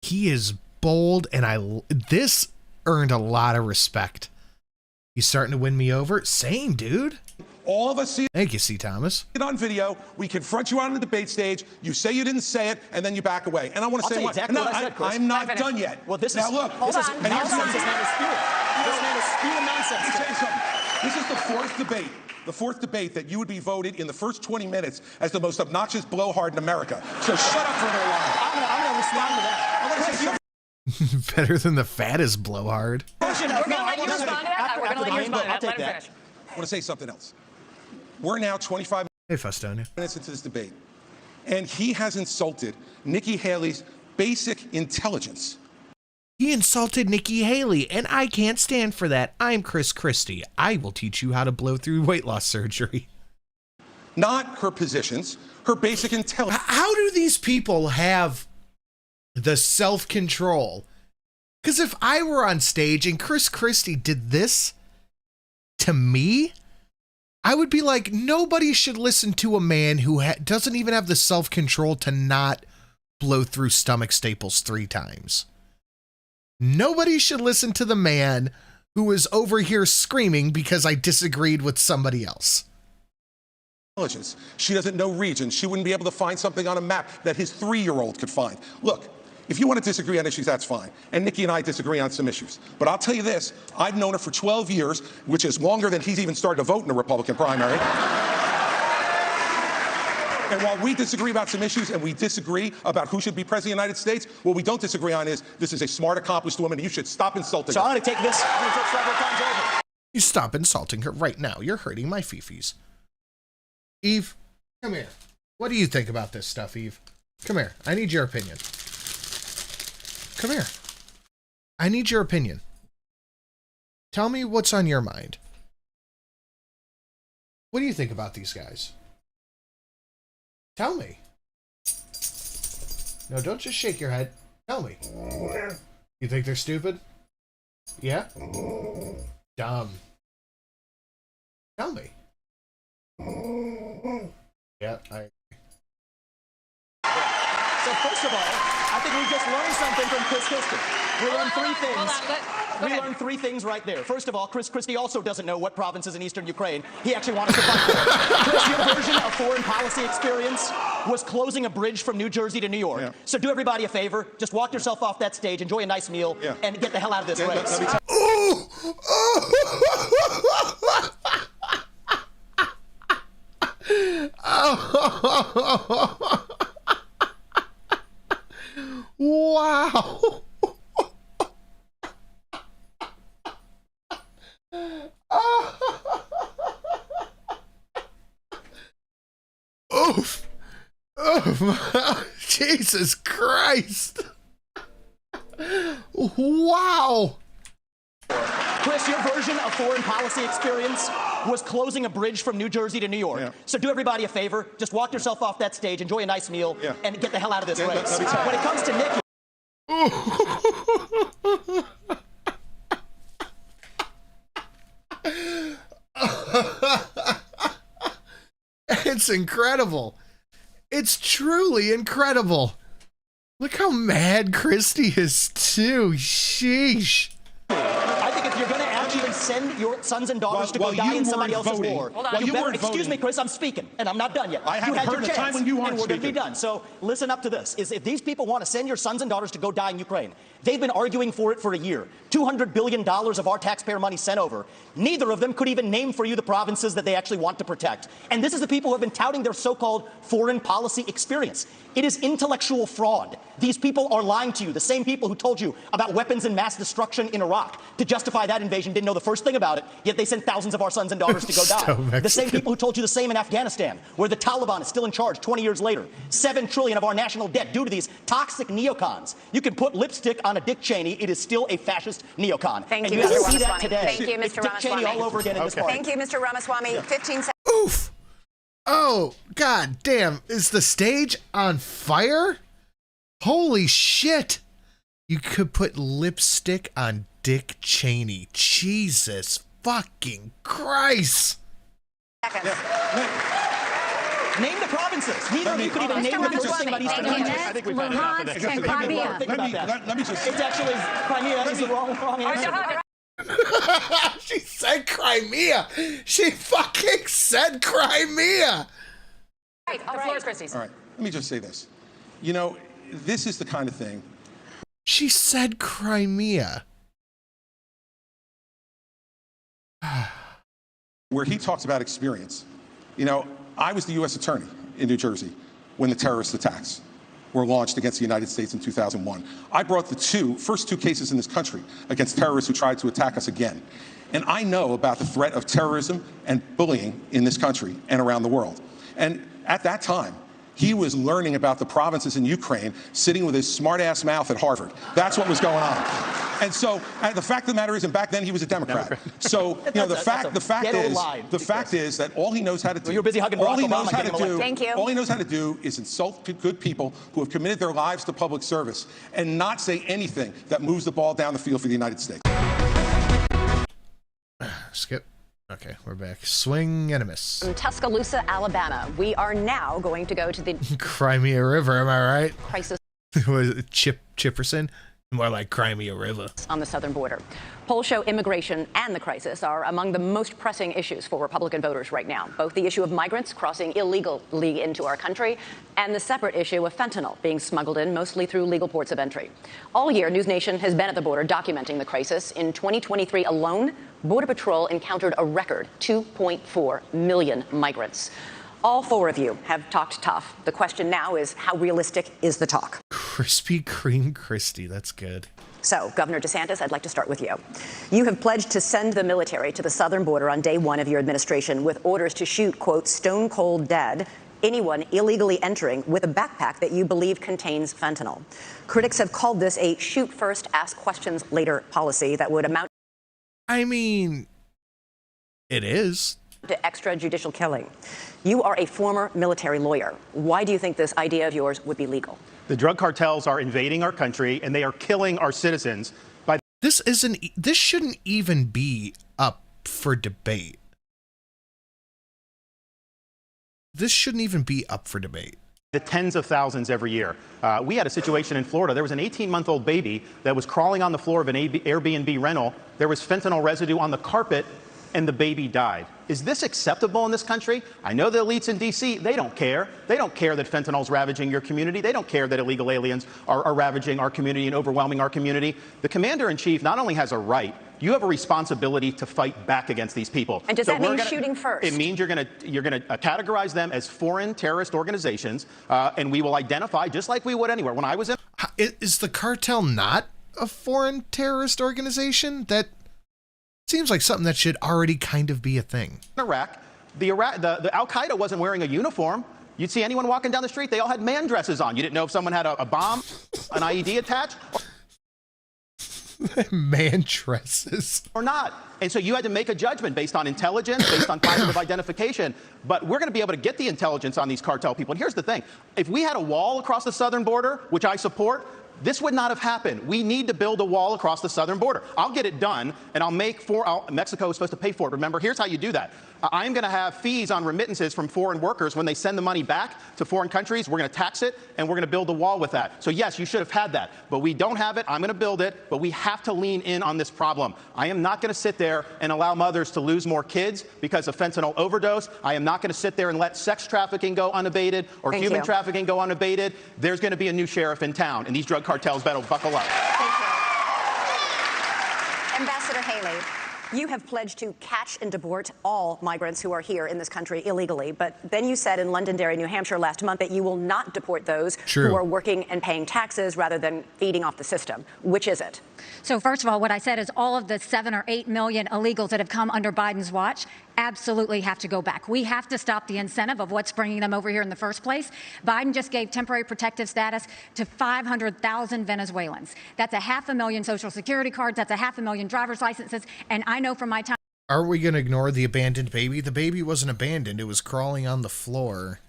He is bold, and this earned a lot of respect. He's starting to win me over. Same, dude.
All of us see
Thank you, C. Thomas.
it on video. We confront you on the debate stage. You say you didn't say it, and then you back away. And I want to say
exactly what I said, Chris.
I'm not done yet.
Well, this
now
is
look.
hold on. This man is spewing. This man is spewing nonsense.
Let me tell you something. This is the fourth debate. The fourth debate that you would be voted in the first 20 minutes as the most obnoxious blowhard in America. So shut up for a little while.
I'm gonna respond to that.
Better than the fattest blowhard.
We're going to let you respond to that. We're going to let you respond to that. Let him finish.
I want to say something else. We're now 25
Hey, Fustonia.
minutes into this debate, and he has insulted Nikki Haley's basic intelligence.
He insulted Nikki Haley, and I can't stand for that. I'm Chris Christie. I will teach you how to blow through weight loss surgery.
Not her positions, her basic intelligence.
How do these people have the self-control? Because if I were on stage and Chris Christie did this to me, I would be like, nobody should listen to a man who doesn't even have the self-control to not blow through stomach staples 3 times. Nobody should listen to the man who is over here screaming because I disagreed with somebody else.
She doesn't know regions. She wouldn't be able to find something on a map that his 3-year-old could find. Look, if you want to disagree on issues, that's fine. And Nikki and I disagree on some issues. But I'll tell you this, I've known her for 12 years, which is longer than he's even started to vote in the Republican primary. And while we disagree about some issues and we disagree about who should be president of the United States, what we don't disagree on is this is a smart, accomplished woman, and you should stop insulting her.
So I'm going to take this several times over.
You stop insulting her right now. You're hurting my fifis. Eve, come here. What do you think about this stuff, Eve? Come here. I need your opinion. Come here. I need your opinion. Tell me what's on your mind. What do you think about these guys? Tell me. No, don't just shake your head. Tell me. You think they're stupid? Yeah? Dumb. Tell me. Yeah, I agree.
So first of all, I think we just learned something from Chris Christie. We learned 3 things. We learned 3 things right there. First of all, Chris Christie also doesn't know what provinces in eastern Ukraine he actually wanted to fight for. Chris, your version of foreign policy experience was closing a bridge from New Jersey to New York. Yeah. So do everybody a favor, just walk yourself off that stage, enjoy a nice meal, and get the hell out of this race.
Wow. Oof. Oh, Jesus Christ. Wow.
Chris, your version of foreign policy experience was closing a bridge from New Jersey to New York. Yeah. So do everybody a favor, just walk yourself off that stage, enjoy a nice meal, and get the hell out of this race. When it comes to Nikki...
It's incredible. It's truly incredible. Look how mad Christie is too. Sheesh.
I think if you're going to actually send your sons and daughters to go die in somebody else's war, excuse me, Chris, I'm speaking, and I'm not done yet.
I haven't heard the time when you aren't
and we're going to be done. So listen up to this. If these people want to send your sons and daughters to go die in Ukraine, they've been arguing for it for a year. $200 billion of our taxpayer money sent over. Neither of them could even name for you the provinces that they actually want to protect. And this is the people who have been touting their so-called foreign policy experience. It is intellectual fraud. These people are lying to you. The same people who told you about weapons and mass destruction in Iraq to justify that invasion didn't know the first thing about it, yet they sent thousands of our sons and daughters to go die. The same people who told you the same in Afghanistan, where the Taliban is still in charge 20 years later. $7 trillion of our national debt due to these toxic neocons. You can put lipstick on a Dick Cheney, it is still a fascist neocon.
Thank you,
Mr.
Ramaswamy.
See that today.
Thank you, Mr.
It's Dick
Ramaswamy.
Cheney all over again in this party.
Thank you, Mr. Ramaswamy. 15 seconds.
Oof. Oh, god damn. Is the stage on fire? Holy shit. You could put lipstick on Dick Cheney. Jesus fucking Christ.
Name the provinces. Neither of you could even name the first thing about Eastern Europe.
I think we've had enough of this.
Let me just...
It's actually, Crimea is the wrong answer.
She said Crimea. She fucking said Crimea.
Right, the floor is Christie's.
All right, let me just say this. You know, this is the kind of thing.
She said Crimea.
Where he talks about experience. You know, I was the U.S. attorney in New Jersey when the terrorist attacks were launched against the United States in 2001. I brought the first two cases in this country against terrorists who tried to attack us again. And I know about the threat of terrorism and bullying in this country and around the world. And at that time, he was learning about the provinces in Ukraine, sitting with his smart-ass mouth at Harvard. That's what was going on. And so the fact of the matter is, and back then he was a Democrat. So you know, the fact is that all he knows how to do.
You're busy hugging Barack Obama.
Thank you.
All he knows how to do is insult good people who have committed their lives to public service and not say anything that moves the ball down the field for the United States.
Skip. Okay, we're back. Swing and a miss.
From Tuscaloosa, Alabama, we are now going to go to the
Crimea River, am I right?
crisis
Was it Chipperson? More like Crimea River.
On the southern border. Polls show immigration and the crisis are among the most pressing issues for Republican voters right now. Both the issue of migrants crossing illegally into our country and the separate issue of fentanyl being smuggled in mostly through legal ports of entry. All year, News Nation has been at the border documenting the crisis. In 2023 alone, Border Patrol encountered a record 2.4 million migrants. All four of you have talked tough. The question now is, how realistic is the talk?
Krispy Kreme Christie, that's good.
So, Governor DeSantis, I'd like to start with you. You have pledged to send the military to the southern border on day one of your administration with orders to shoot, quote, stone cold dead anyone illegally entering with a backpack that you believe contains fentanyl. Critics have called this a shoot first, ask questions later policy that would amount
I mean, it is.
To extrajudicial killing. You are a former military lawyer. Why do you think this idea of yours would be legal?
The drug cartels are invading our country and they are killing our citizens by
this shouldn't even be up for debate. This shouldn't even be up for debate.
The tens of thousands every year. We had a situation in Florida. There was an 18-month-old baby that was crawling on the floor of an Airbnb rental. There was fentanyl residue on the carpet and the baby died. Is this acceptable in this country? I know the elites in D.C., they don't care. They don't care that fentanyl is ravaging your community. They don't care that illegal aliens are ravaging our community and overwhelming our community. The commander-in-chief not only has a right, you have a responsibility to fight back against these people.
And does that mean shooting first?
It means you're going to categorize them as foreign terrorist organizations, and we will identify just like we would anywhere. When I was in,
is the cartel not a foreign terrorist organization? That seems like something that should already kind of be a thing.
Iraq, the Al-Qaeda wasn't wearing a uniform. You'd see anyone walking down the street, they all had man dresses on. You didn't know if someone had a bomb, an IED attached.
Man dresses.
Or not. And so you had to make a judgment based on intelligence, based on positive identification. But we're going to be able to get the intelligence on these cartel people. And here's the thing. If we had a wall across the southern border, which I support, this would not have happened. We need to build a wall across the southern border. I'll get it done, and Mexico is supposed to pay for it. Remember, here's how you do that. I'm going to have fees on remittances from foreign workers. When they send the money back to foreign countries, we're going to tax it, and we're going to build a wall with that. So, yes, you should have had that. But we don't have it. I'm going to build it. But we have to lean in on this problem. I am not going to sit there and allow mothers to lose more kids because of fentanyl overdose. I am not going to sit there and let sex trafficking go unabated or human trafficking go unabated. There's going to be a new sheriff in town, and these drug cartels better buckle up.
Thank you. Ambassador Haley, you have pledged to catch and deport all migrants who are here in this country illegally, but then you said in Londonderry, New Hampshire last month that you will not deport those who are working and paying taxes rather than feeding off the system. Which is it?
So first of all, what I said is all of the 7 or 8 million illegals that have come under Biden's watch absolutely have to go back. We have to stop the incentive of what's bringing them over here in the first place. Biden just gave temporary protective status to 500,000 Venezuelans. That's 500,000 Social Security cards. That's 500,000 driver's licenses. And I know from my time.
Are we going to ignore the abandoned baby? The baby wasn't abandoned. It was crawling on the floor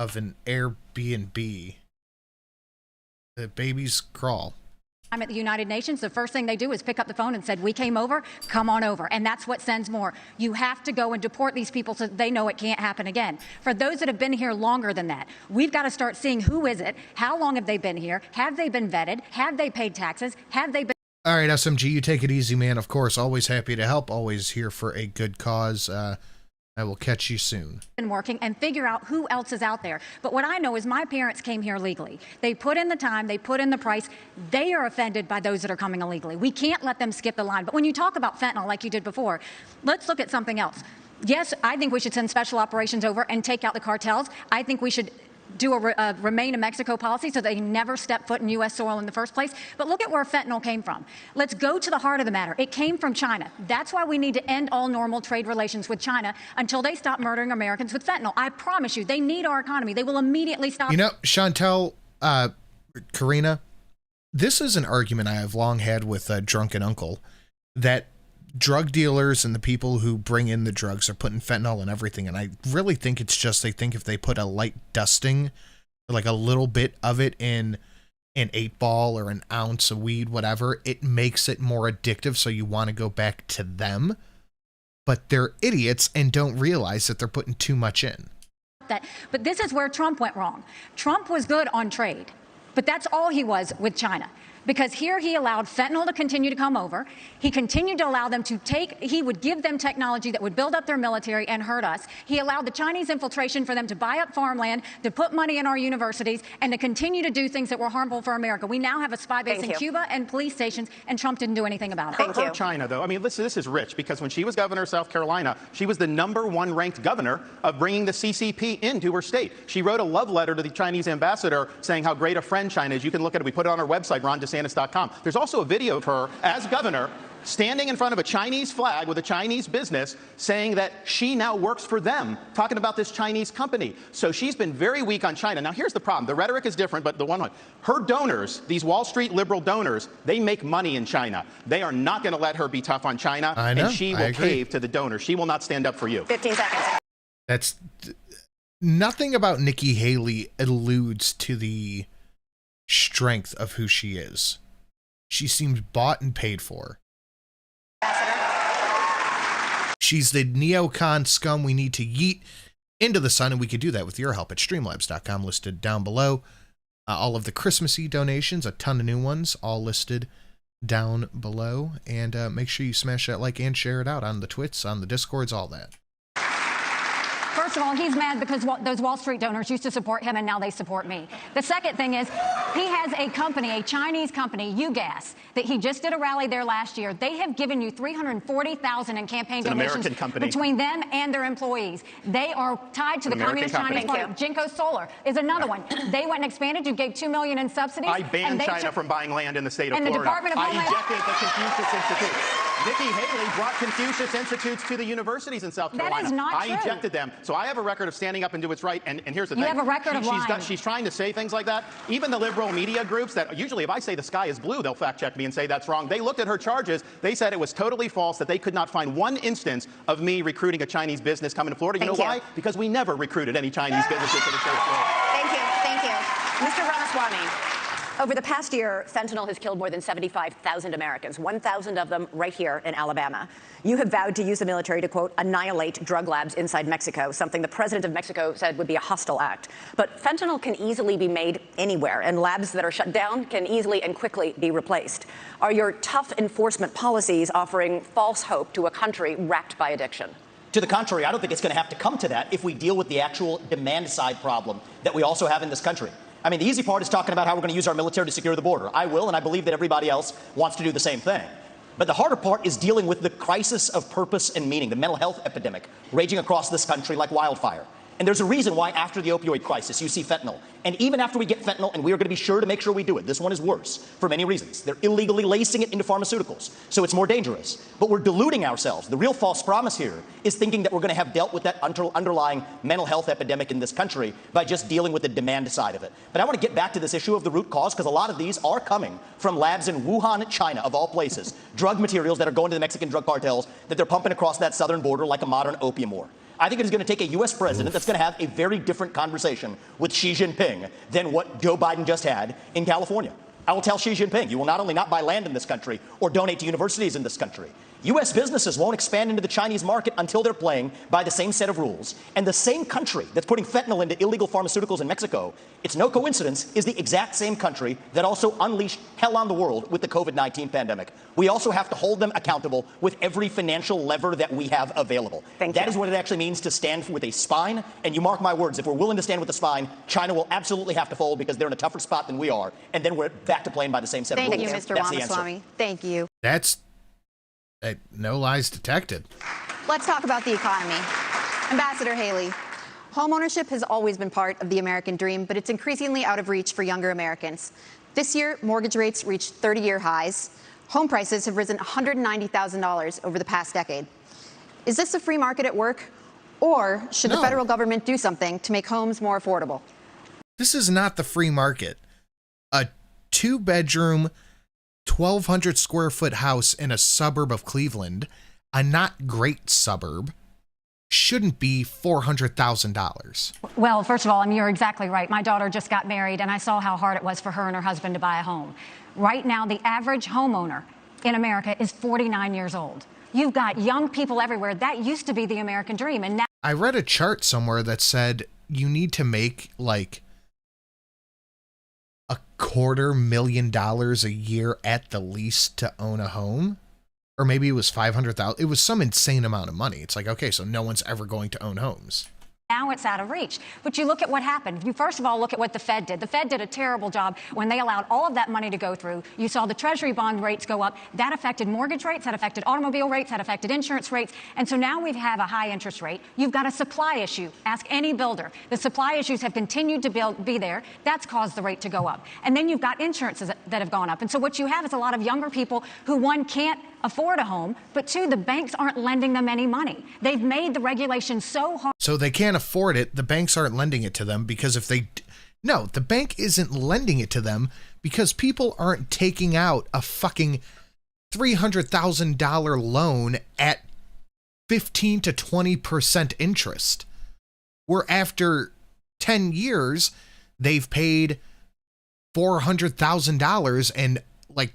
of an Airbnb. The babies crawl.
I'm at the United Nations. The first thing they do is pick up the phone and said, we came over, come on over. And that's what sends more. You have to go and deport these people so they know it can't happen again. For those that have been here longer than that, we've got to start seeing who is it, how long have they been here, have they been vetted, have they paid taxes, have they been...
All right, SMG, you take it easy, man. Of course, always happy to help. Always here for a good cause. I will catch you soon.
And working and figure out who else is out there. But what I know is my parents came here legally. They put in the time, they put in the price. They are offended by those that are coming illegally. We can't let them skip the line. But when you talk about fentanyl like you did before, let's look at something else. Yes, I think we should send special operations over and take out the cartels. I think we should do a remain in Mexico policy so they never step foot in U.S. soil in the first place. But look at where fentanyl came from. Let's go to the heart of the matter. It came from China. That's why we need to end all normal trade relations with China until they stop murdering Americans with fentanyl. I promise you, they need our economy. They will immediately stop.
You know, Chantel, Karina, this is an argument I have long had with a drunken uncle, that drug dealers and the people who bring in the drugs are putting fentanyl in everything. And I really think it's just, they think if they put a light dusting, like a little bit of it in an 8-ball or an ounce of weed, whatever, it makes it more addictive. So you want to go back to them, but they're idiots and don't realize that they're putting too much in.
But this is where Trump went wrong. Trump was good on trade, but that's all he was with China. Because here he allowed fentanyl to continue to come over. He continued to allow them to he would give them technology that would build up their military and hurt us. He allowed the Chinese infiltration for them to buy up farmland, to put money in our universities, and to continue to do things that were harmful for America. We now have a spy base in Cuba and police stations, and Trump didn't do anything about it.
For China, though, I mean, listen, this is rich, because when she was governor of South Carolina, she was the #1 ranked governor of bringing the CCP into her state. She wrote a love letter to the Chinese ambassador saying how great a friend China is. You can look at it. We put it on our website, rondesantis.com. There's also a video of her as governor standing in front of a Chinese flag with a Chinese business saying that she now works for them, talking about this Chinese company. So she's been very weak on China. Now, here's the problem. The rhetoric is different, but her donors, these Wall Street liberal donors, they make money in China. They are not going to let her be tough on China, and she will cave to the donors. She will not stand up for you.
15 seconds.
That's nothing about Nikki Haley alludes to the strength of who she is. She seems bought and paid for. She's the neocon scum we need to yeet into the sun, and we could do that with your help at streamlabs.com, listed down below. All of the Christmassy donations, a ton of new ones, all listed down below. And make sure you smash that like and share it out on the Twits, on the Discords, all that.
First of all, he's mad because those Wall Street donors used to support him, and now they support me. The second thing is, he has a company, a Chinese company, UGAS, that he just did a rally there last year. They have given you $340,000 in campaign donations between them and their employees. They are tied to the Communist Chinese Party. Jinko Solar is another one. They went and expanded. You gave $2 million in subsidies.
I banned China from buying land in the state of
Florida.
The
Department of Homeland.
I ejected the Confucius Institute. Nikki Haley brought Confucius Institutes to the universities in South Carolina.
That is not true.
I ejected them. So I have a record of standing up and do what's right. And here's the thing.
You have a record of lying.
She's trying to say things like that. Even the liberal media groups that usually, if I say the sky is blue, they'll fact check me and say that's wrong. They looked at her charges. They said it was totally false, that they could not find one instance of me recruiting a Chinese business coming to Florida. You know why? Because we never recruited any Chinese businesses to the state of Florida.
Thank you. Thank you. Mr. Ramaswamy. Over the past year, fentanyl has killed more than 75,000 Americans, 1,000 of them right here in Alabama. You have vowed to use the military to, quote, annihilate drug labs inside Mexico, something the president of Mexico said would be a hostile act. But fentanyl can easily be made anywhere, and labs that are shut down can easily and quickly be replaced. Are your tough enforcement policies offering false hope to a country racked by addiction?
To the contrary, I don't think it's going to have to come to that if we deal with the actual demand side problem that we also have in this country. I mean, the easy part is talking about how we're going to use our military to secure the border. I will, and I believe that everybody else wants to do the same thing. But the harder part is dealing with the crisis of purpose and meaning, the mental health epidemic raging across this country like wildfire. And there's a reason why after the opioid crisis, you see fentanyl. And even after we get fentanyl, and we are going to be sure to make sure we do it, this one is worse for many reasons. They're illegally lacing it into pharmaceuticals, so it's more dangerous. But we're deluding ourselves. The real false promise here is thinking that we're going to have dealt with that underlying mental health epidemic in this country by just dealing with the demand side of it. But I want to get back to this issue of the root cause, because a lot of these are coming from labs in Wuhan, China, of all places. Drug materials that are going to the Mexican drug cartels that they're pumping across that southern border like a modern opium war. I think it is going to take a U.S. president that's going to have a very different conversation with Xi Jinping than what Joe Biden just had in California. I will tell Xi Jinping, you will not only not buy land in this country or donate to universities in this country, U.S. businesses won't expand into the Chinese market until they're playing by the same set of rules. And the same country that's putting fentanyl into illegal pharmaceuticals in Mexico, it's no coincidence, is the exact same country that also unleashed hell on the world with the COVID-19 pandemic. We also have to hold them accountable with every financial lever that we have available. That is what it actually means to stand with a spine. And you mark my words, if we're willing to stand with a spine, China will absolutely have to fold because they're in a tougher spot than we are. And then we're back to playing by the same set of rules.
Thank you, Mr. Ramaswamy. Thank you.
That's no lies detected.
Let's talk about the economy. Ambassador Haley, homeownership has always been part of the American dream, but it's increasingly out of reach for younger Americans. This year, mortgage rates reached 30-year highs. Home prices have risen $190,000 over the past decade. Is this a free market at work, or should the federal government do something to make homes more affordable?
This is not the free market. A 2-bedroom, 1,200 square foot house in a suburb of Cleveland, a not great suburb, shouldn't be $400,000.
Well, first of all, you're exactly right. My daughter just got married, and I saw how hard it was for her and her husband to buy a home. Right now, the average homeowner in America is 49 years old. You've got young people everywhere. That used to be the American dream, and now...
I read a chart somewhere that said you need to make like $250,000 a year at the least to own a home. Or maybe it was 500,000. It was some insane amount of money. It's like, okay, so no one's ever going to own homes.
Now it's out of reach. But you look at what happened. You first of all look at what the Fed did. The Fed did a terrible job when they allowed all of that money to go through. You saw the Treasury bond rates go up. That affected mortgage rates, that affected automobile rates, that affected insurance rates. And so now we have a high interest rate. You've got a supply issue. Ask any builder. The supply issues have continued to be there. That's caused the rate to go up. And then you've got insurances that have gone up. And so what you have is a lot of younger people who, one, can't afford a home, but two, the banks aren't lending them any money. They've made the regulations so hard.
So they can't afford it. The banks aren't lending it to them because if they... No, the bank isn't lending it to them because people aren't taking out a fucking $300,000 loan at 15 to 20% interest. Where after 10 years, they've paid $400,000 and like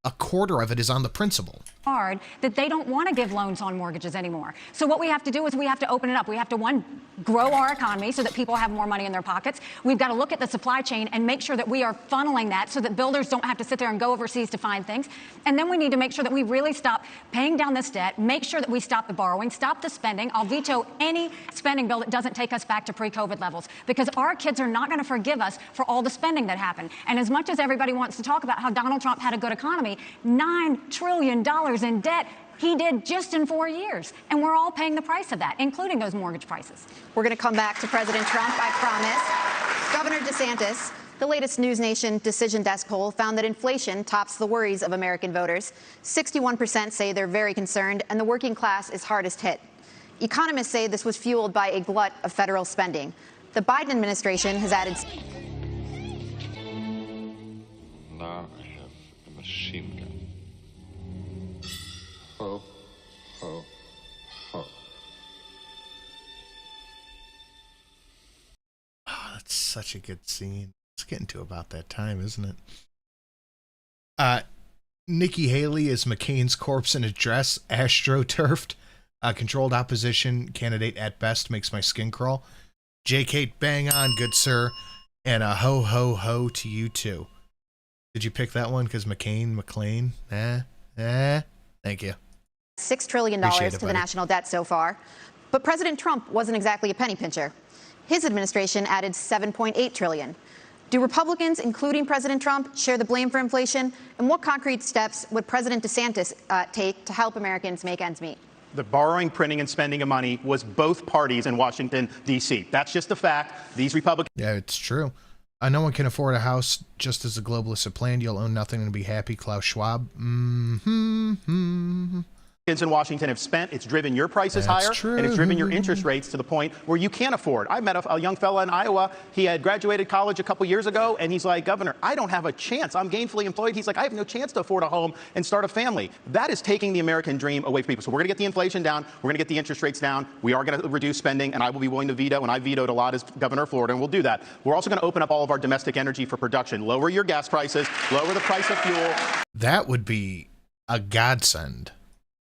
a quarter of it is on the principal.
Hard that they don't want to give loans on mortgages anymore. So what we have to do is we have to open it up. We have to, one, grow our economy so that people have more money in their pockets. We've got to look at the supply chain and make sure that we are funneling that so that builders don't have to sit there and go overseas to find things. And then we need to make sure that we really stop paying down this debt, make sure that we stop the borrowing, stop the spending. I'll veto any spending bill that doesn't take us back to pre-COVID levels because our kids are not going to forgive us for all the spending that happened. And as much as everybody wants to talk about how Donald Trump had a good economy, $9 trillion in debt he did just in 4 years. And we're all paying the price of that, including those mortgage prices.
We're going to come back to President Trump, I promise. Governor DeSantis, the latest News Nation Decision Desk poll found that inflation tops the worries of American voters. 61% say they're very concerned, and the working class is hardest hit. Economists say this was fueled by a glut of federal spending. The Biden administration has added...
Now I have a machine gun. Ho, ho, ho.
Oh, that's such a good scene. It's getting to about that time, isn't it? Nikki Haley is McCain's corpse in a dress, astroturfed. Controlled opposition candidate at best, makes my skin crawl. JK, bang on, good sir. And a ho, ho, ho to you too. Did you pick that one because McClain? Thank you.
$6 trillion to the national debt so far. But President Trump wasn't exactly a penny pincher. His administration added $7.8 trillion. Do Republicans, including President Trump, share the blame for inflation? And what concrete steps would President DeSantis take to help Americans make ends meet?
The borrowing, printing, and spending of money was both parties in Washington, D.C. That's just a fact. These Republicans...
Yeah, it's true. No one can afford a house just as the globalists have planned. You'll own nothing and be happy. Klaus Schwab.
kids in Washington have spent. It's driven your prices higher, and it's driven your interest rates to the point where you can't afford. I met a young fella in Iowa. He had graduated college a couple years ago, and he's like, Governor, I don't have a chance. I'm gainfully employed. He's like, I have no chance to afford a home and start a family. That is taking the American dream away from people. So we're going to get the inflation down. We're going to get the interest rates down. We are going to reduce spending, and I will be willing to veto, and I vetoed a lot as governor of Florida, and we'll do that. We're also going to open up all of our domestic energy for production, lower your gas prices, lower the price of fuel.
That would be a godsend.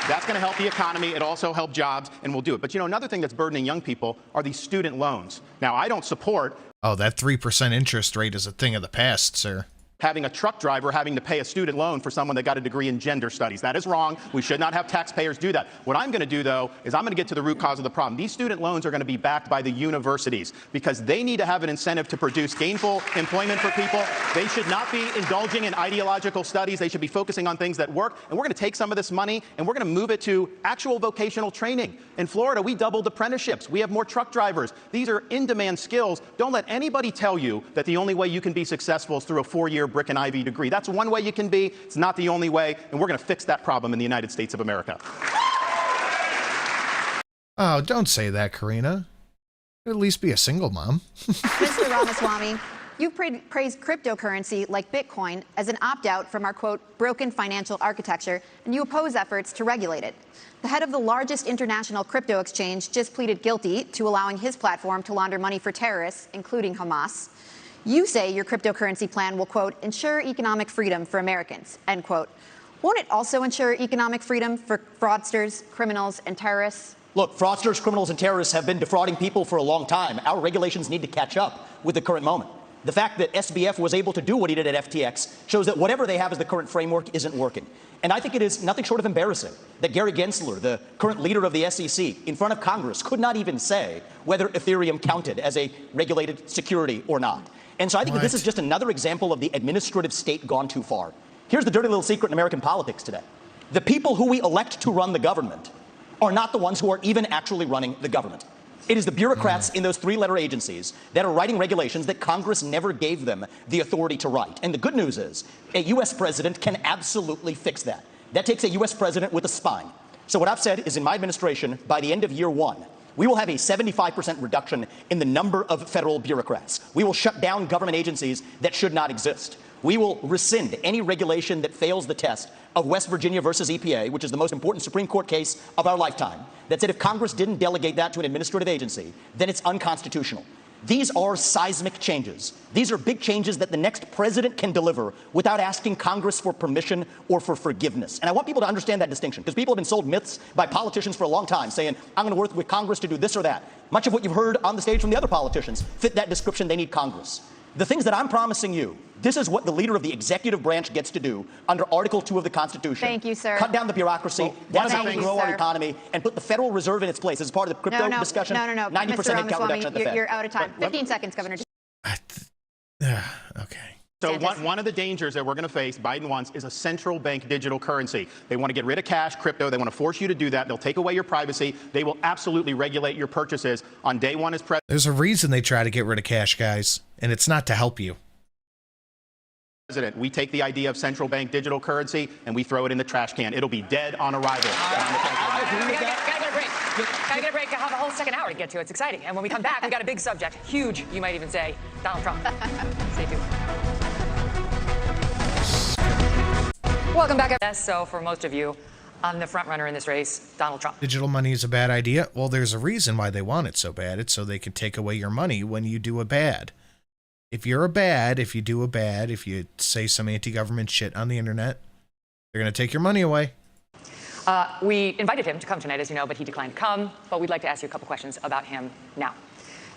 That's going to help the economy. It also help jobs, and we'll do it. But, you know, another thing that's burdening young people are these student loans. Now, I don't support...
Oh, that 3% interest rate is a thing of the past, sir.
Having a truck driver having to pay a student loan for someone that got a degree in gender studies. That is wrong. We should not have taxpayers do that. What I'm going to do, though, is I'm going to get to the root cause of the problem. These student loans are going to be backed by the universities because they need to have an incentive to produce gainful employment for people. They should not be indulging in ideological studies. They should be focusing on things that work. And we're going to take some of this money and we're going to move it to actual vocational training. In Florida, we doubled apprenticeships. We have more truck drivers. These are in-demand skills. Don't let anybody tell you that the only way you can be successful is through a 4-year brick and ivy degree. That's one way you can be. It's not the only way, and we're going to fix that problem in the United States of America.
Oh, don't say that, Karina. At least be a single mom.
Mr. Ramaswamy, you praised cryptocurrency like Bitcoin as an opt-out from our, quote, broken financial architecture, and you oppose efforts to regulate it. The head of the largest international crypto exchange just pleaded guilty to allowing his platform to launder money for terrorists, including Hamas. You say your cryptocurrency plan will, quote, ensure economic freedom for Americans, end quote. Won't it also ensure economic freedom for fraudsters, criminals, and terrorists?
Look, fraudsters, criminals, and terrorists have been defrauding people for a long time. Our regulations need to catch up with the current moment. The fact that SBF was able to do what he did at FTX shows that whatever they have as the current framework isn't working. And I think it is nothing short of embarrassing that Gary Gensler, the current leader of the SEC, in front of Congress, could not even say whether Ethereum counted as a regulated security or not. And so I think that this is just another example of the administrative state gone too far. Here's the dirty little secret in American politics today. The people who we elect to run the government are not the ones who are even actually running the government. It is the bureaucrats in those 3-letter agencies that are writing regulations that Congress never gave them the authority to write. And the good news is a U.S. president can absolutely fix that. That takes a U.S. president with a spine. So what I've said is in my administration, by the end of year 1, we will have a 75% reduction in the number of federal bureaucrats. We will shut down government agencies that should not exist. We will rescind any regulation that fails the test of West Virginia versus EPA, which is the most important Supreme Court case of our lifetime, that said if Congress didn't delegate that to an administrative agency, then it's unconstitutional. These are seismic changes. These are big changes that the next president can deliver without asking Congress for permission or for forgiveness. And I want people to understand that distinction, because people have been sold myths by politicians for a long time saying, I'm going to work with Congress to do this or that. Much of what you've heard on the stage from the other politicians fit that description. They need Congress. The things that I'm promising you, this is what the leader of the executive branch gets to do under Article 2 of the Constitution.
Thank you, sir.
Cut down the bureaucracy. That's how we grow our economy and put the Federal Reserve in its place. As part of the crypto discussion, 90% headcount reduction at the Fed.
You're out of time. 15 seconds, Governor.
Okay.
So one of the dangers that we're going to face, Biden wants, is a central bank digital currency. They want to get rid of cash, crypto. They want to force you to do that. They'll take away your privacy. They will absolutely regulate your purchases on day one as president.
There's a reason they try to get rid of cash, guys, and it's not to help you.
We take the idea of central bank digital currency and we throw it in the trash can. It'll be dead on arrival.
Gotta get a break. Gotta get a break. I have a whole second hour to get to. It's exciting. And when we come back, we got a big subject. Huge, you might even say. Donald Trump. Stay tuned. Welcome back. So for most of you, I'm the front runner in this race, Donald Trump.
Digital money is a bad idea. Well, there's a reason why they want it so bad. It's so they can take away your money when you do a bad. If you do a bad, if you say some anti-government shit on the internet, they're going to take your money away.
We invited him to come tonight, as you know, but he declined to come. But we'd like to ask you a couple questions about him now.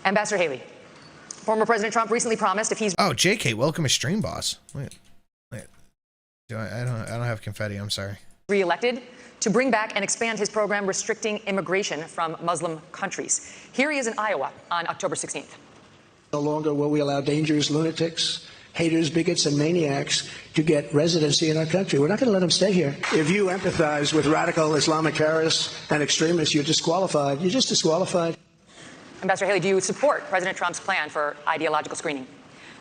Ambassador Haley, former President Trump recently promised if he's...
Oh, JK, welcome as stream boss. Wait. I don't have confetti, I'm sorry.
...reelected, to bring back and expand his program restricting immigration from Muslim countries. Here he is in Iowa on October 16th.
No longer will we allow dangerous lunatics, haters, bigots, and maniacs to get residency in our country. We're not going to let them stay here. If you empathize with radical Islamic terrorists and extremists, you're disqualified. You're just disqualified.
Ambassador Haley, do you support President Trump's plan for ideological screening?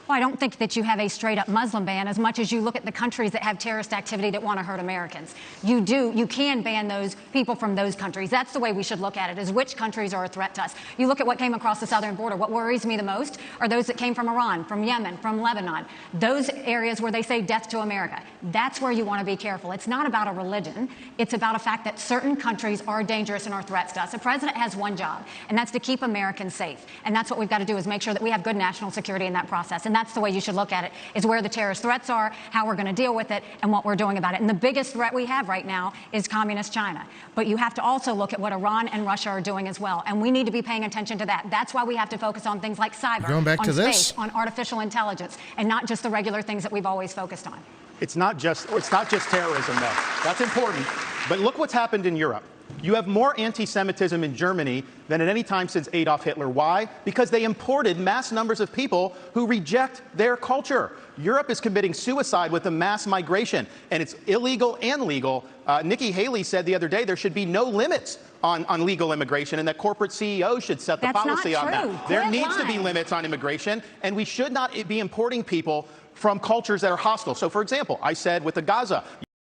Well, I don't think that you have a straight-up Muslim ban as much as you look at the countries that have terrorist activity that want to hurt Americans. You can ban those people from those countries. That's the way we should look at it, is which countries are a threat to us. You look at what came across the southern border. What worries me the most are those that came from Iran, from Yemen, from Lebanon, those areas where they say death to America. That's where you want to be careful. It's not about a religion. It's about a fact that certain countries are dangerous and are threats to us. The president has one job, and that's to keep Americans safe. And that's what we've got to do, is make sure that we have good national security in that process. And that's the way you should look at it, is where the terrorist threats are, how we're going to deal with it, and what we're doing about it. And the biggest threat we have right now is communist China. But you have to also look at what Iran and Russia are doing as well. And we need to be paying attention to that. That's why we have to focus on things like cyber,
going back
on
to
space,
this?
on artificial intelligence, and not just the regular things that we've always focused on.
It's not just terrorism, though. That's important. But look what's happened in Europe. You have more anti-Semitism in Germany than at any time since Adolf Hitler. Why? Because they imported mass numbers of people who reject their culture. Europe is committing suicide with the mass migration, and it's illegal and legal. Nikki Haley said the other day there should be no limits on legal immigration, and that corporate CEOs should set the policy on that. There needs to be limits on immigration, and we should not be importing people from cultures that are hostile. So, for example, I said with the Gaza,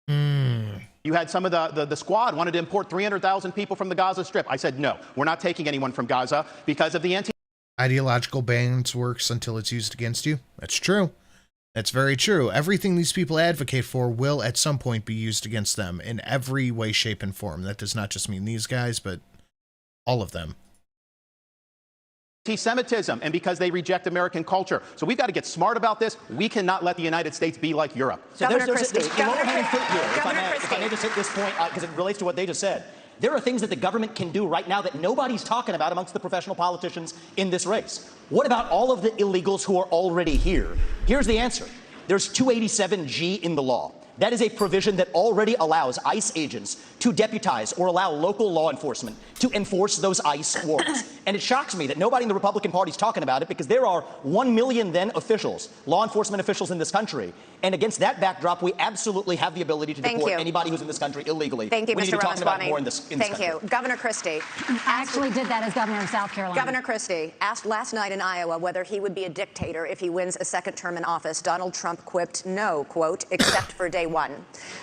you had some of the squad wanted to import 300,000 people from the Gaza Strip. I said, no, we're not taking anyone from Gaza because of the
Ideological bans works until it's used against you. That's true. That's very true. Everything these people advocate for will at some point be used against them in every way, shape, and form. That does not just mean these guys, but all of them.
Anti-Semitism, and because they reject American culture. So we've got to get smart about this. We cannot let the United States be like Europe.
So there's low-hanging fruit here, if I may just hit this point, because it relates to what they just said. There are things that the government can do right now that nobody's talking about amongst the professional politicians in this race. What about all of the illegals who are already here? Here's the answer. There's 287G in the law. That is a provision that already allows ICE agents to deputize or allow local law enforcement to enforce those ICE warrants. And it shocks me that nobody in the Republican Party is talking about it, because there are 1 million then officials, law enforcement officials in this country. And against that backdrop, we absolutely have the ability to deport anybody who's in this country illegally.
Thank you,
we
Mr.
need to be talking about it more in this
Thank
country.
you. Governor Christie.
I actually did that as governor of South Carolina.
Governor Christie asked last night in Iowa whether he would be a dictator if he wins a second term in office. Donald Trump quipped, no, quote, except for day one,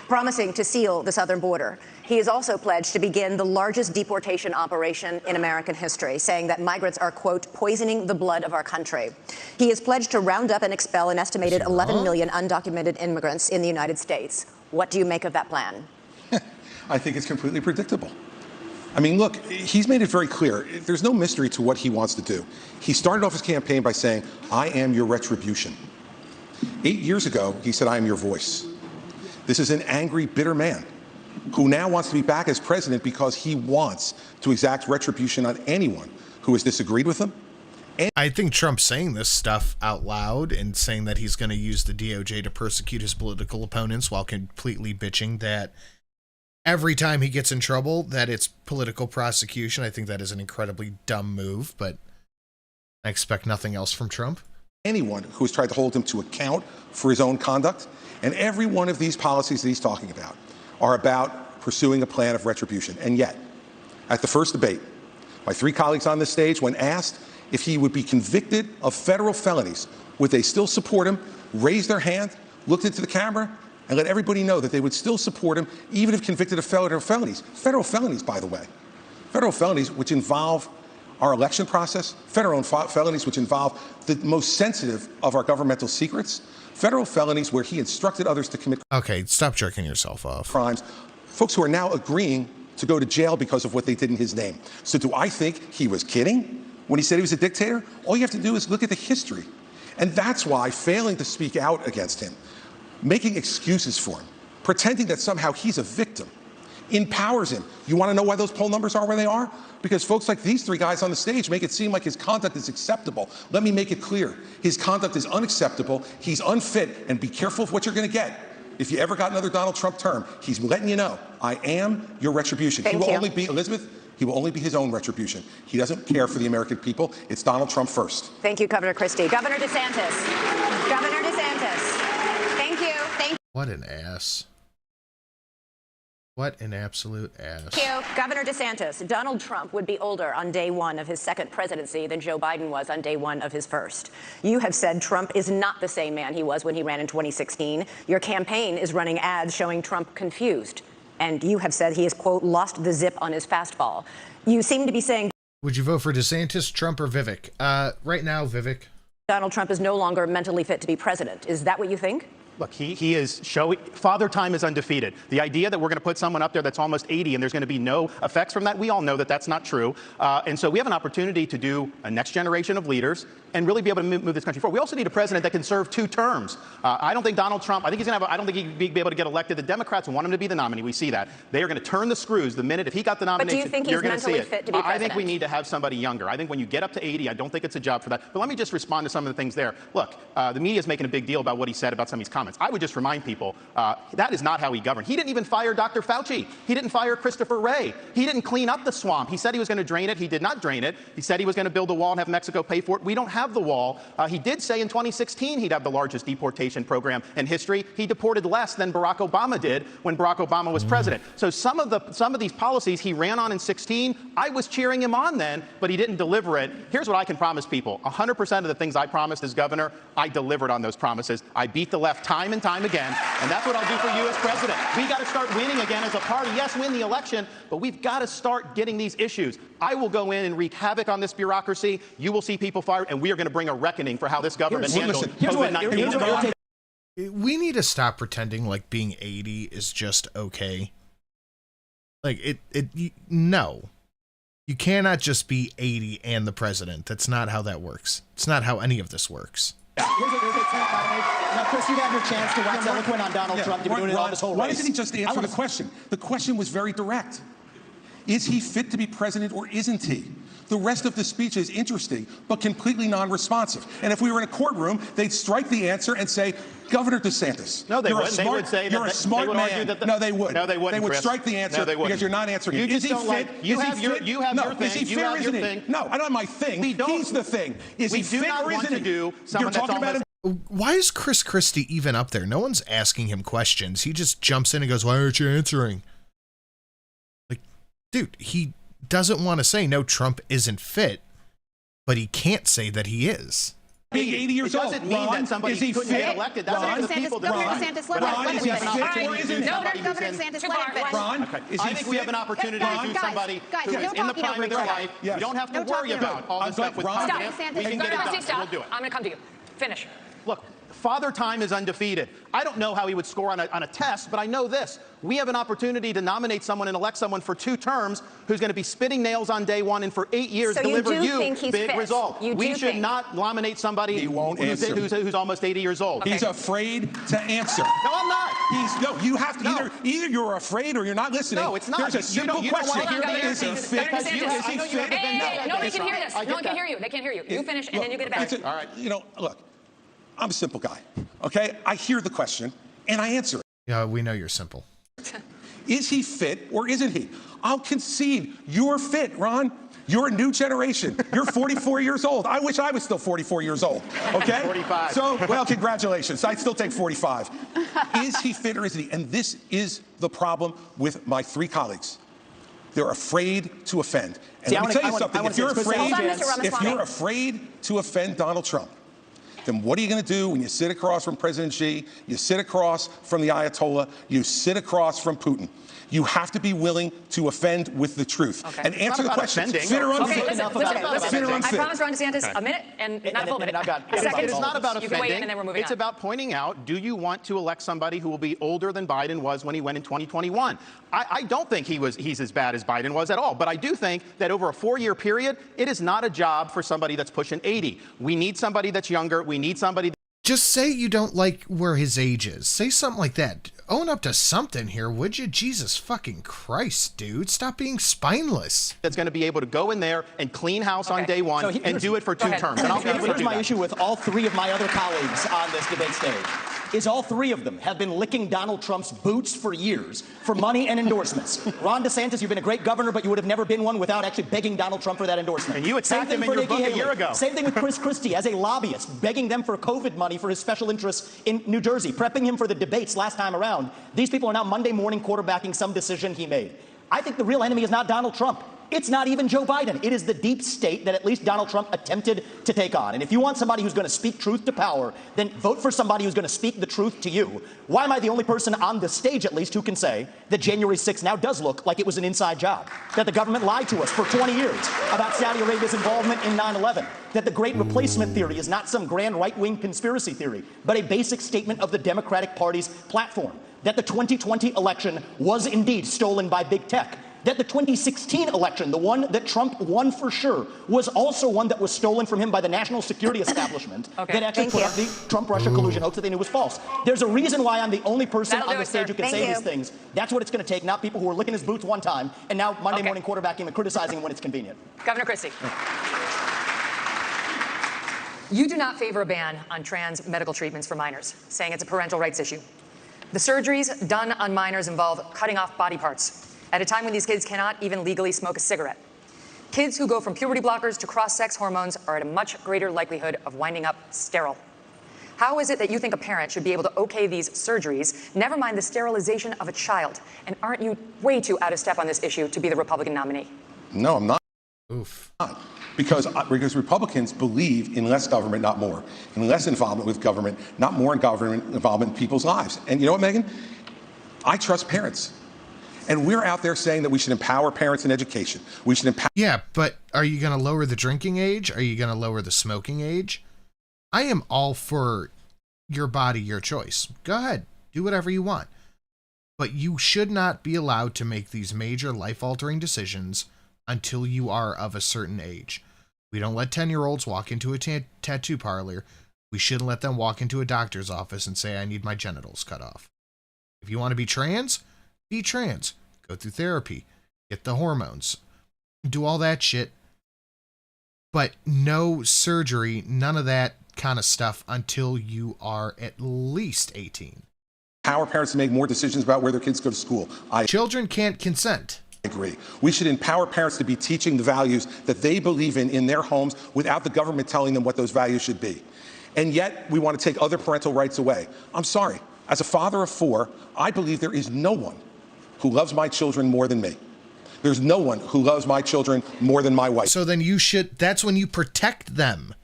promising to seal the southern border. He has also pledged to begin the largest deportation operation in American history, saying that migrants are, quote, poisoning the blood of our country. He has pledged to round up and expel an estimated 11 million undocumented immigrants in the United States. What do you make of that plan?
I think it's completely predictable. I mean, look, he's made it very clear. There's no mystery to what he wants to do. He started off his campaign by saying, I am your retribution. 8 years ago, he said, I am your voice. This is an angry, bitter man who now wants to be back as president because he wants to exact retribution on anyone who has disagreed with him.
I think Trump's saying this stuff out loud and saying that he's going to use the DOJ to persecute his political opponents while completely bitching that every time he gets in trouble that it's political prosecution. I think that is an incredibly dumb move, but I expect nothing else from Trump.
Anyone who has tried to hold him to account for his own conduct, and every one of these policies that he's talking about are about pursuing a plan of retribution. And yet, at the first debate, my three colleagues on this stage, when asked if he would be convicted of federal felonies, would they still support him, raise their hand, looked into the camera, and let everybody know that they would still support him even if convicted of federal felonies. Federal felonies, by the way. Federal felonies which involve our election process, federal felonies which involve the most sensitive of our governmental secrets, federal felonies where he instructed others to commit
stop jerking yourself off.
Crimes, folks who are now agreeing to go to jail because of what they did in his name. So do I think he was kidding when he said he was a dictator? All you have to do is look at the history. And that's why failing to speak out against him, making excuses for him, pretending that somehow he's a victim, empowers him. You want to know why those poll numbers are where they are? Because folks like these three guys on the stage make it seem like his conduct is acceptable. Let me make it clear. His conduct is unacceptable. He's unfit, and be careful of what you're going to get. If you ever got another Donald Trump term, he's letting you know, I am your retribution. He will only be, Elizabeth, he will only be his own retribution. He doesn't care for the American people. It's Donald Trump first.
Thank you, Governor Christie. Governor DeSantis. Governor DeSantis. Thank you.
What an ass. What an absolute ass.
Thank you. Governor DeSantis, Donald Trump would be older on day one of his second presidency than Joe Biden was on day one of his first. You have said Trump is not the same man he was when he ran in 2016. Your campaign is running ads showing Trump confused. And you have said he has, quote, lost the zip on his fastball. You seem to be saying...
Would you vote for DeSantis, Trump, or Vivek? Right now, Vivek.
Donald Trump is no longer mentally fit to be president. Is that what you think?
Look, he is showing, Father Time is undefeated. The idea that we're going to put someone up there that's almost 80 and there's going to be no effects from that, we all know that that's not true. And so we have an opportunity to do a next generation of leaders and really be able to move this country forward. We also need a president that can serve 2 terms. I don't think Donald Trump, I think he'd be able to get elected. The Democrats want him to be the nominee. We see that. They are going to turn the screws the minute, if he got the nomination,
but do you think
you're
he's
going to see
mentally
it.
fit to be president?
I think we need to have somebody younger. I think when you get up to 80, I don't think it's a job for that. But let me just respond to some of the things there. Look, the media is making a big deal about what he said about some of these comments. I would just remind people, that is not how he governed. He didn't even fire Dr. Fauci. He didn't fire Christopher Wray. He didn't clean up the swamp. He said he was going to drain it. He did not drain it. He said he was going to build a wall and have Mexico pay for it. We don't have the wall. He did say in 2016 he'd have the largest deportation program in history. He deported less than Barack Obama did when Barack Obama was president. So some of these policies he ran on in 16, I was cheering him on then, but he didn't deliver it. Here's what I can promise people. 100% of the things I promised as governor, I delivered on those promises. I beat the left time and time again. And that's what I'll do for you as president. We got to start winning again as a party. Yes, win the election, but we've got to start getting these issues. I will go in and wreak havoc on this bureaucracy. You will see people fired, and we are going to bring a reckoning for how this government handled COVID-19.
We need to stop pretending like being 80 is just okay. Like, no. You cannot just be 80 and the president. That's not how that works. It's not how any of this works.
Here's a point, by the way. Now, Chris, you've had your chance to wax eloquent on Donald Trump. You've been doing it all this whole race.
Why doesn't he just answer the question? The question was very direct. Is he fit to be president or isn't he? The rest of the speech is interesting, but completely non-responsive. And if we were in a courtroom, they'd strike the answer and say, Governor DeSantis,
no, they
wouldn't. They would say
you're a smart man.
No, they would.
No, they wouldn't.
They would strike the answer because you're not answering it.
Is he fit? You have your thing.
Is he fair or isn't he? No, I don't have my thing. He's the thing. Is he fit or isn't he? You're talking about him.
Why is Chris Christie even up there? No one's asking him questions. He just jumps in and goes, why aren't you answering? Like, dude, he doesn't want to say, no, Trump isn't fit, but he can't say that he is.
Being 80 years old,
doesn't mean that somebody couldn't get elected. That's
Governor
the people that
DeSantis, let him finish. Governor DeSantis, let him finish.
Ron,
I think we have an opportunity to do somebody who is in the prime of their life. You don't have to worry about all this stuff with confidence. We can get it done. We'll do it.
I'm going to come to you. Finish.
Look, Father Time is undefeated. I don't know how he would score on a test, but I know this. We have an opportunity to nominate someone and elect someone for 2 terms who's going to be spitting nails on day 1 and for 8 years deliver you big result. We should not nominate somebody who's almost 80 years old.
Okay. He's afraid to answer.
No, I'm not.
You have to either you're afraid or you're not listening.
No, it's not.
There's a simple question.
Is he fit? No, they can hear this. No one can hear you. They can't hear you. You finish and then you get it back.
All right. Look, I'm a simple guy. Okay? I hear the question and I answer it.
Yeah, we know you're simple.
Is he fit or isn't he? I'll concede you're fit, Ron. You're a new generation. You're 44 years old. I wish I was still 44 years old. Okay?
45.
So, well, congratulations. I'd still take 45. Is he fit or isn't he? And this is the problem with my 3 colleagues. They're afraid to offend. And let me tell you something. If you're afraid to offend Donald Trump, then what are you going to do when you sit across from President Xi, you sit across from the Ayatollah, you sit across from Putin? You have to be willing to offend with the truth. Okay. And answer the question. Fit or unfit?
Listen. I promised Ron DeSantis a minute and not a full minute.
It is not about offending.
And then we're moving
it's about pointing out, do you want to elect somebody who will be older than Biden was when he went in 2021? I don't think he's as bad as Biden was at all. But I do think that over a 4-year period, it is not a job for somebody that's pushing 80. We need somebody that's younger. We need somebody.
Just say you don't like where his age is. Say something like that. Own up to something here, would you? Jesus fucking Christ, dude. Stop being spineless.
That's going to be able to go in there and clean house on day 1 and do it for 2 terms. And
here's my issue with all 3 of my other colleagues on this debate stage. is all three of them have been licking Donald Trump's boots for years for money and endorsements. Ron DeSantis, you've been a great governor, but you would have never been one without actually begging Donald Trump for that endorsement.
And you attacked him in your book a year ago.
Same thing with Chris Christie as a lobbyist, begging them for COVID money for his special interests in New Jersey, prepping him for the debates last time around. These people are now Monday morning quarterbacking some decision he made. I think the real enemy is not Donald Trump. It's not even Joe Biden. It is the deep state that at least Donald Trump attempted to take on. And if you want somebody who's going to speak truth to power, then vote for somebody who's going to speak the truth to you. Why am I the only person on the stage, at least, who can say that January 6th now does look like it was an inside job? That the government lied to us for 20 years about Saudi Arabia's involvement in 9/11? That the Great Replacement theory is not some grand right-wing conspiracy theory, but a basic statement of the Democratic Party's platform? That the 2020 election was indeed stolen by big tech? That the 2016 election, the one that Trump won for sure, was also one that was stolen from him by the national security establishment that actually put up the Trump-Russia collusion hoax that they knew was false. There's a reason why I'm the only person on the stage who can say these things. That's what it's going to take, not people who are licking his boots one time and now Monday morning quarterbacking and criticizing him when it's convenient.
Governor Christie. You do not favor a ban on trans medical treatments for minors, saying it's a parental rights issue. The surgeries done on minors involve cutting off body parts at a time when these kids cannot even legally smoke a cigarette. Kids who go from puberty blockers to cross-sex hormones are at a much greater likelihood of winding up sterile. How is it that you think a parent should be able to okay these surgeries, never mind the sterilization of a child? And aren't you way too out of step on this issue to be the Republican nominee?
No, I'm not.
Oof.
Because Republicans believe in less government, not more. In less involvement with government, not more in government involvement in people's lives. And you know what, Megan? I trust parents. And we're out there saying that we should empower parents in education. We should empower.
Yeah, but are you going to lower the drinking age? Are you going to lower the smoking age? I am all for your body, your choice. Go ahead. Do whatever you want. But you should not be allowed to make these major life-altering decisions until you are of a certain age. We don't let 10-year-olds walk into a tattoo parlor. We shouldn't let them walk into a doctor's office and say, I need my genitals cut off. If you want to be trans, be trans. Go through therapy. Get the hormones. Do all that shit. But no surgery, none of that kind of stuff until you are at least 18.
Empower parents to make more decisions about where their kids go to school.
Children can't consent.
I agree. We should empower parents to be teaching the values that they believe in their homes without the government telling them what those values should be. And yet we want to take other parental rights away. I'm sorry. As a father of 4, I believe there is no one who loves my children more than me. There's no one who loves my children more than my wife.
So then you should, that's when you protect them.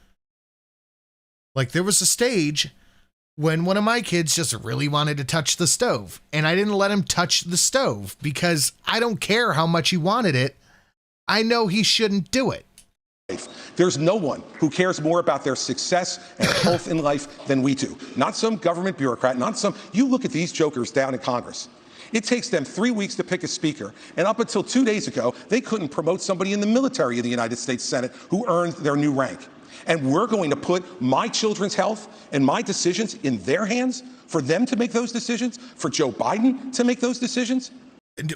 Like there was a stage when one of my kids just really wanted to touch the stove, and I didn't let him touch the stove because I don't care how much he wanted it. I know he shouldn't do it.
There's no one who cares more about their success and health in life than we do. Not some government bureaucrat, not some, you look at these jokers down in Congress. It takes them 3 weeks to pick a speaker, and up until 2 days ago, they couldn't promote somebody in the military of the United States Senate who earned their new rank. And we're going to put my children's health and my decisions in their hands for them to make those decisions, for Joe Biden to make those decisions?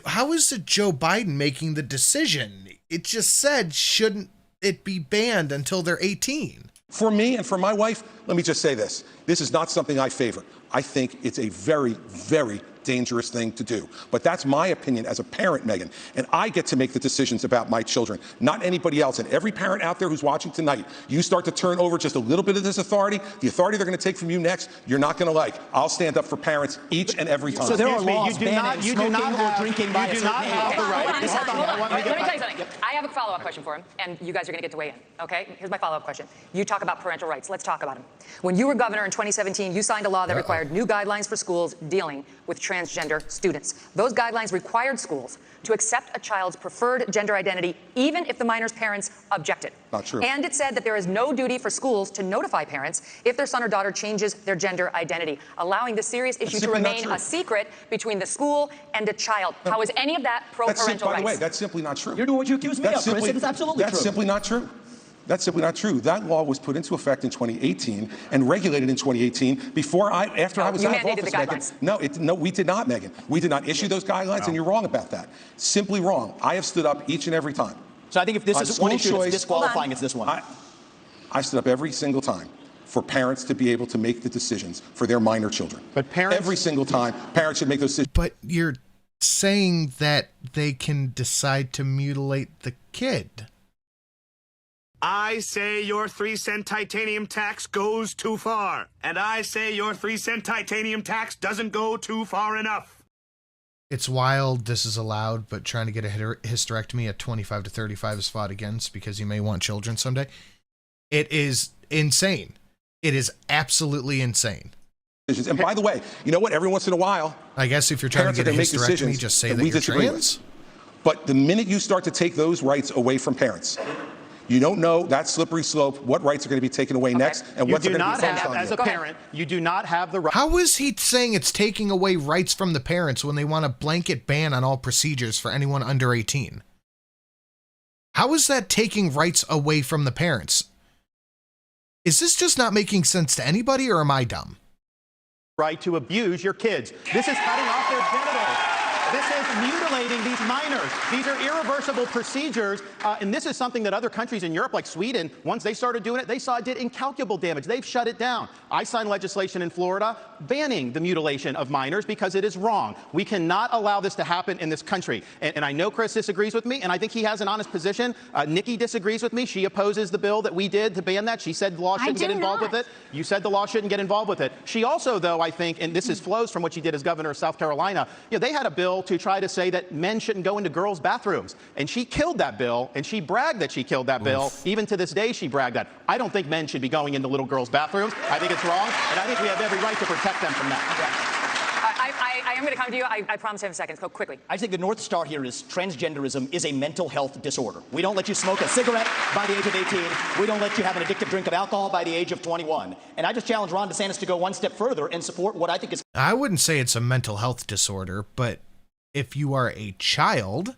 How is it Joe Biden making the decision? It just said, shouldn't it be banned until they're 18?
For me and for my wife, let me just say this. This is not something I favor. I think it's a very, very dangerous thing to do. But that's my opinion as a parent, Megan. And I get to make the decisions about my children, not anybody else. And every parent out there who's watching tonight, you start to turn over just a little bit of this authority, the authority they're going to take from you next, you're not going to like. I'll stand up for parents each and every time.
So there are laws banning smoking or drinking by a certain age.
Let me tell you something. I have a follow-up question for him, and you guys are going to get to weigh in, okay? Here's my follow-up question. You talk about parental rights. Let's talk about them. When you were governor in 2017, you signed a law that required new guidelines for schools dealing with transgender students. Those guidelines required schools to accept a child's preferred gender identity, even if the minor's parents objected.
Not true.
And it said that there is no duty for schools to notify parents if their son or daughter changes their gender identity, allowing the serious issue to remain a secret between the school and a child. How is any of that pro-parental rights?
By the way, that's simply not true.
You're doing what you accuse me of, Chris. It is absolutely true.
That's simply not true. That's simply not true. That law was put into effect in 2018 and regulated in 2018 after I was out of office, Megan. No, we did not, Megan. We did not issue those guidelines, and you're wrong about that. Simply wrong. I have stood up each and every time.
So I think if this is one issue that's disqualifying, it's this one.
I stood up every single time for parents to be able to make the decisions for their minor children.
But parents...
Every single time, parents should make those decisions.
But you're saying that they can decide to mutilate the kid.
I say your 3-cent titanium tax goes too far. And I say your 3-cent titanium tax doesn't go too far enough.
It's wild this is allowed, but trying to get a hysterectomy at 25 to 35 is fought against because you may want children someday. It is insane. It is absolutely insane.
And by the way, you know what? Every once in a while,
I guess if you're trying to get a hysterectomy, just say that you're trans.
But the minute you start to take those rights away from parents, you don't know that slippery slope, what rights are going to be taken away next, and what's going to be focused on.
As a parent, you do not have the right.
How is he saying it's taking away rights from the parents when they want a blanket ban on all procedures for anyone under 18? How is that taking rights away from the parents? Is this just not making sense to anybody, or am I dumb?
Right to abuse your kids. This is cutting off their genitals. This is mutilating these minors. These are irreversible procedures, and this is something that other countries in Europe, like Sweden, once they started doing it, they saw it did incalculable damage. They've shut it down. I signed legislation in Florida banning the mutilation of minors because it is wrong. We cannot allow this to happen in this country. And I know Chris disagrees with me, and I think he has an honest position. Nikki disagrees with me. She opposes the bill that we did to ban that. She said the law shouldn't get involved with it. You said the law shouldn't get involved with it. She also, though, I think, and this flows from what she did as governor of South Carolina, you know, they had a bill to try to say that men shouldn't go into girls' bathrooms. And she killed that bill, and she bragged that she killed that bill. Even to this day, she bragged that. I don't think men should be going into little girls' bathrooms. I think it's wrong, and I think we have every right to protect them from that.
I am going to come to you. I promise you in seconds. Go quickly.
I think the North Star here is transgenderism is a mental health disorder. We don't let you smoke a cigarette by the age of 18. We don't let you have an addictive drink of alcohol by the age of 21. And I just challenge Ron DeSantis to go one step further and support what I think is...
I wouldn't say it's a mental health disorder, but if you are a child,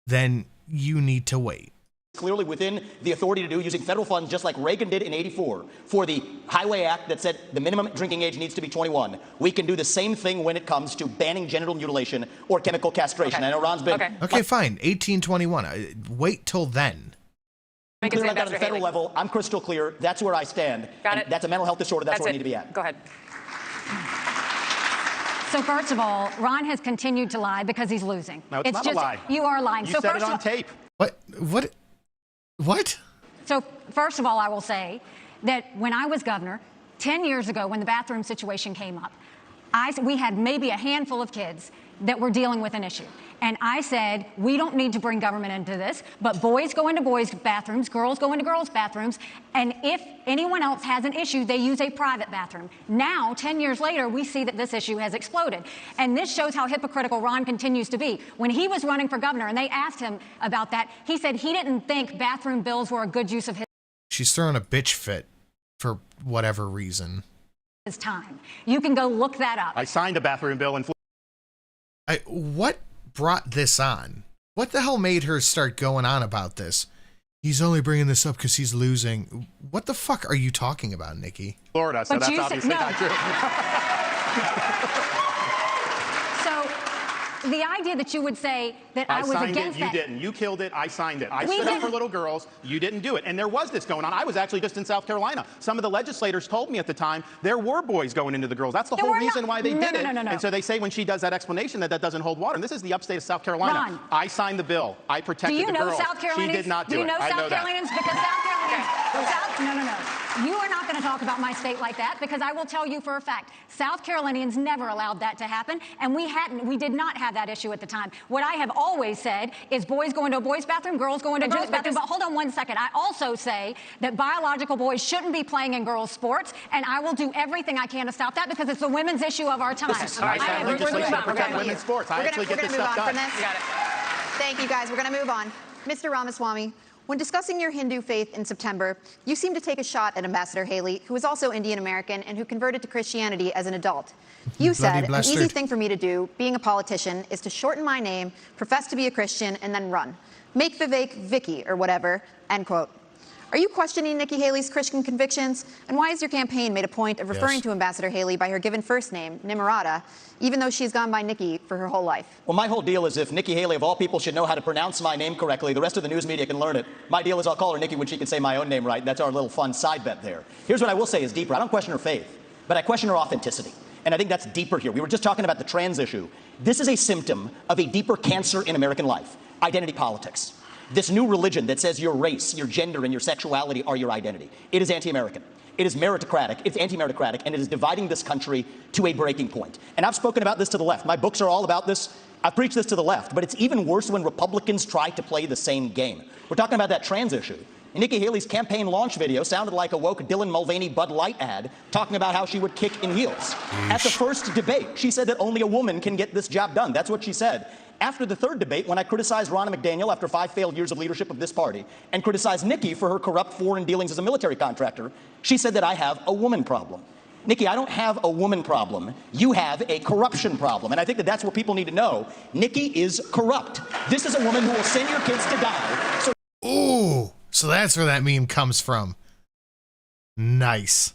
then you need to wait.
Clearly within the authority to do, using federal funds just like Reagan did in '84 for the Highway Act that said the minimum drinking age needs to be 21. We can do the same thing when it comes to banning genital mutilation or chemical castration. Okay. I know Ron's been...
Okay, fine. 18, 21. Wait till then.
Clear on that at the federal level. I'm crystal clear. That's where I stand.
Got it.
That's a mental health disorder. That's where I need to be at.
Go ahead.
So first of all, Ron has continued to lie because he's losing.
No, it's not
just,
a lie.
You are lying.
You
so
said
first
it on tape.
What?
So first of all, I will say that when I was governor, 10 years ago, when the bathroom situation came up, we had maybe a handful of kids that were dealing with an issue. And I said, we don't need to bring government into this, but boys go into boys' bathrooms, girls go into girls' bathrooms, and if anyone else has an issue, they use a private bathroom. Now, 10 years later, we see that this issue has exploded. And this shows how hypocritical Ron continues to be. When he was running for governor and they asked him about that, he said he didn't think bathroom bills were a good use of
She's throwing a bitch fit for whatever reason.
His time. You can go look that up.
I signed a bathroom bill in Florida.
What brought this on? What the hell made her start going on about this? He's only bringing this up because he's losing. What the fuck are you talking about, Nikki?
Florida, so that's obviously not true.
So the idea that you would say that I was against
that.
You
didn't. You killed it. I signed it. I stood up for little girls. You didn't do it. And there was this going on. I was actually just in South Carolina. Some of the legislators told me at the time there were boys going into the girls. That's the whole reason why they did it.
No.
And so they say when she does that explanation that doesn't hold water. And this is the upstate of South Carolina.
Ron,
I signed the bill. I protected the girls.
Do you know South Carolinians?
She did not do it.
Do you know South Carolinians? Because South Carolinians...
No.
You are not going to talk about my state like that, because I will tell you for a fact, South Carolinians never allowed that to happen, and we did not have that issue at the time. What I have always said is boys go into a boys' bathroom, girls go into a girls' bathroom. But hold on one second. I also say that biological boys shouldn't be playing in girls' sports, and I will do everything I can to stop that because it's the women's issue of our time.
I signed legislation to protect women's sports. I actually get this stuff done.
Thank you, guys. We're going to move on. Mr. Ramaswamy, when discussing your Hindu faith in September, you seemed to take a shot at Ambassador Haley, who is also Indian American and who converted to Christianity as an adult. You said, an easy thing for me to do, being a politician, is to shorten my name, profess to be a Christian, and then run. Make Vivek Vicky or whatever, end quote. Are you questioning Nikki Haley's Christian convictions? And why has your campaign made a point of referring to Ambassador Haley by her given first name, Nimarata, even though she's gone by Nikki for her whole life?
Well, my whole deal is if Nikki Haley, of all people, should know how to pronounce my name correctly, the rest of the news media can learn it. My deal is I'll call her Nikki when she can say my own name right. That's our little fun side bet there. Here's what I will say is deeper. I don't question her faith, but I question her authenticity. And I think that's deeper here. We were just talking about the trans issue. This is a symptom of a deeper cancer in American life, identity politics. This new religion that says your race, your gender, and your sexuality are your identity. It is anti-American. It is meritocratic. It's anti-meritocratic, and it is dividing this country to a breaking point. And I've spoken about this to the left. My books are all about this. I've preached this to the left, but it's even worse when Republicans try to play the same game. We're talking about that trans issue. Nikki Haley's campaign launch video sounded like a woke Dylan Mulvaney Bud Light ad talking about how she would kick in heels. At the first debate, she said that only a woman can get this job done. That's what she said. After the third debate, when I criticized Ronna McDaniel after 5 failed years of leadership of this party and criticized Nikki for her corrupt foreign dealings as a military contractor, she said that I have a woman problem. Nikki, I don't have a woman problem. You have a corruption problem. And I think that that's what people need to know. Nikki is corrupt. This is a woman who will send your kids to die.
Ooh, so that's where that meme comes from. Nice.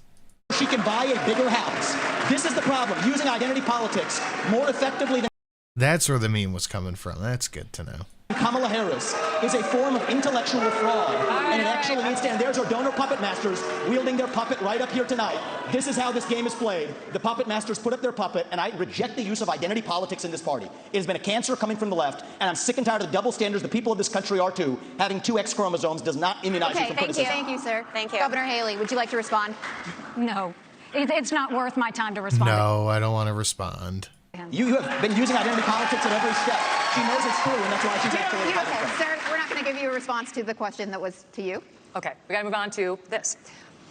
She can buy a bigger house. This is the problem. Using identity politics more effectively than
That's where the meme was coming from. That's good to know.
Kamala Harris is a form of intellectual fraud, and it actually needs to end. There's our donor puppet masters wielding their puppet right up here tonight. This is how this game is played. The puppet masters put up their puppet, and I reject the use of identity politics in this party. It has been a cancer coming from the left, and I'm sick and tired of the double standards the people of this country are too. Having 2 X chromosomes does not immunize you from criticism.
Thank you, sir.
Thank you.
Governor Haley, would you like to respond?
No, it's not worth my time to respond.
No, I don't want to respond.
You have been using identity politics at every step. She knows it's true, and that's why she's actually
Okay, sir, we're not going to give you a response to the question that was to you.
Okay, we got to move on to this.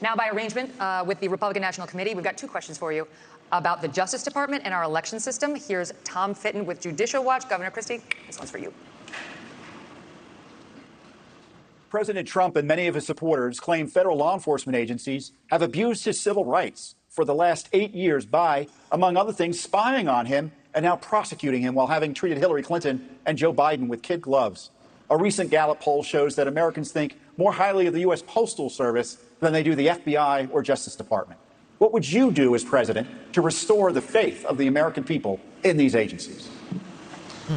Now, by arrangement with the Republican National Committee, we've got 2 questions for you about the Justice Department and our election system. Here's Tom Fitton with Judicial Watch. Governor Christie, this one's for you.
President Trump and many of his supporters claim federal law enforcement agencies have abused his civil rights for the last 8 years by, among other things, spying on him and now prosecuting him while having treated Hillary Clinton and Joe Biden with kid gloves. A recent Gallup poll shows that Americans think more highly of the U.S. Postal Service than they do the FBI or Justice Department. What would you do as president to restore the faith of the American people in these agencies?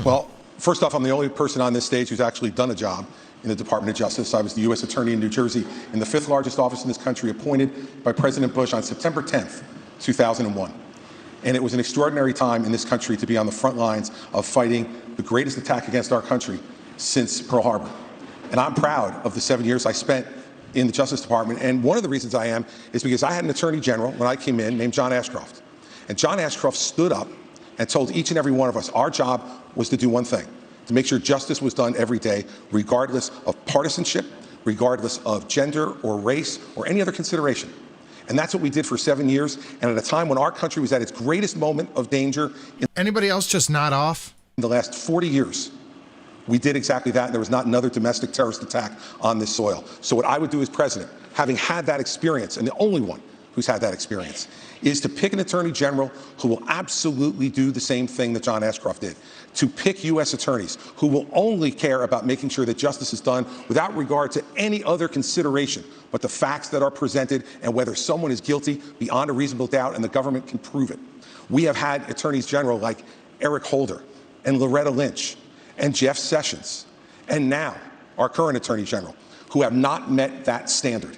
Well, first off, I'm the only person on this stage who's actually done a job in the Department of Justice. I was the U.S. Attorney in New Jersey in the 5th largest office in this country, appointed by President Bush on September 10th, 2001. And it was an extraordinary time in this country to be on the front lines of fighting the greatest attack against our country since Pearl Harbor. And I'm proud of the 7 years I spent in the Justice Department. And one of the reasons I am is because I had an Attorney General when I came in named John Ashcroft. And John Ashcroft stood up and told each and every one of us our job was to do one thing, to make sure justice was done every day, regardless of partisanship, regardless of gender or race or any other consideration. And that's what we did for 7 years. And at a time when our country was at its greatest moment of danger.
Anybody else just nod off?
In the last 40 years, we did exactly that. And there was not another domestic terrorist attack on this soil. So what I would do as president, having had that experience, and the only one who's had that experience, is to pick an attorney general who will absolutely do the same thing that John Ashcroft did, to pick U.S. attorneys who will only care about making sure that justice is done without regard to any other consideration but the facts that are presented and whether someone is guilty beyond a reasonable doubt and the government can prove it. We have had attorneys general like Eric Holder and Loretta Lynch and Jeff Sessions and now our current attorney general who have not met that standard.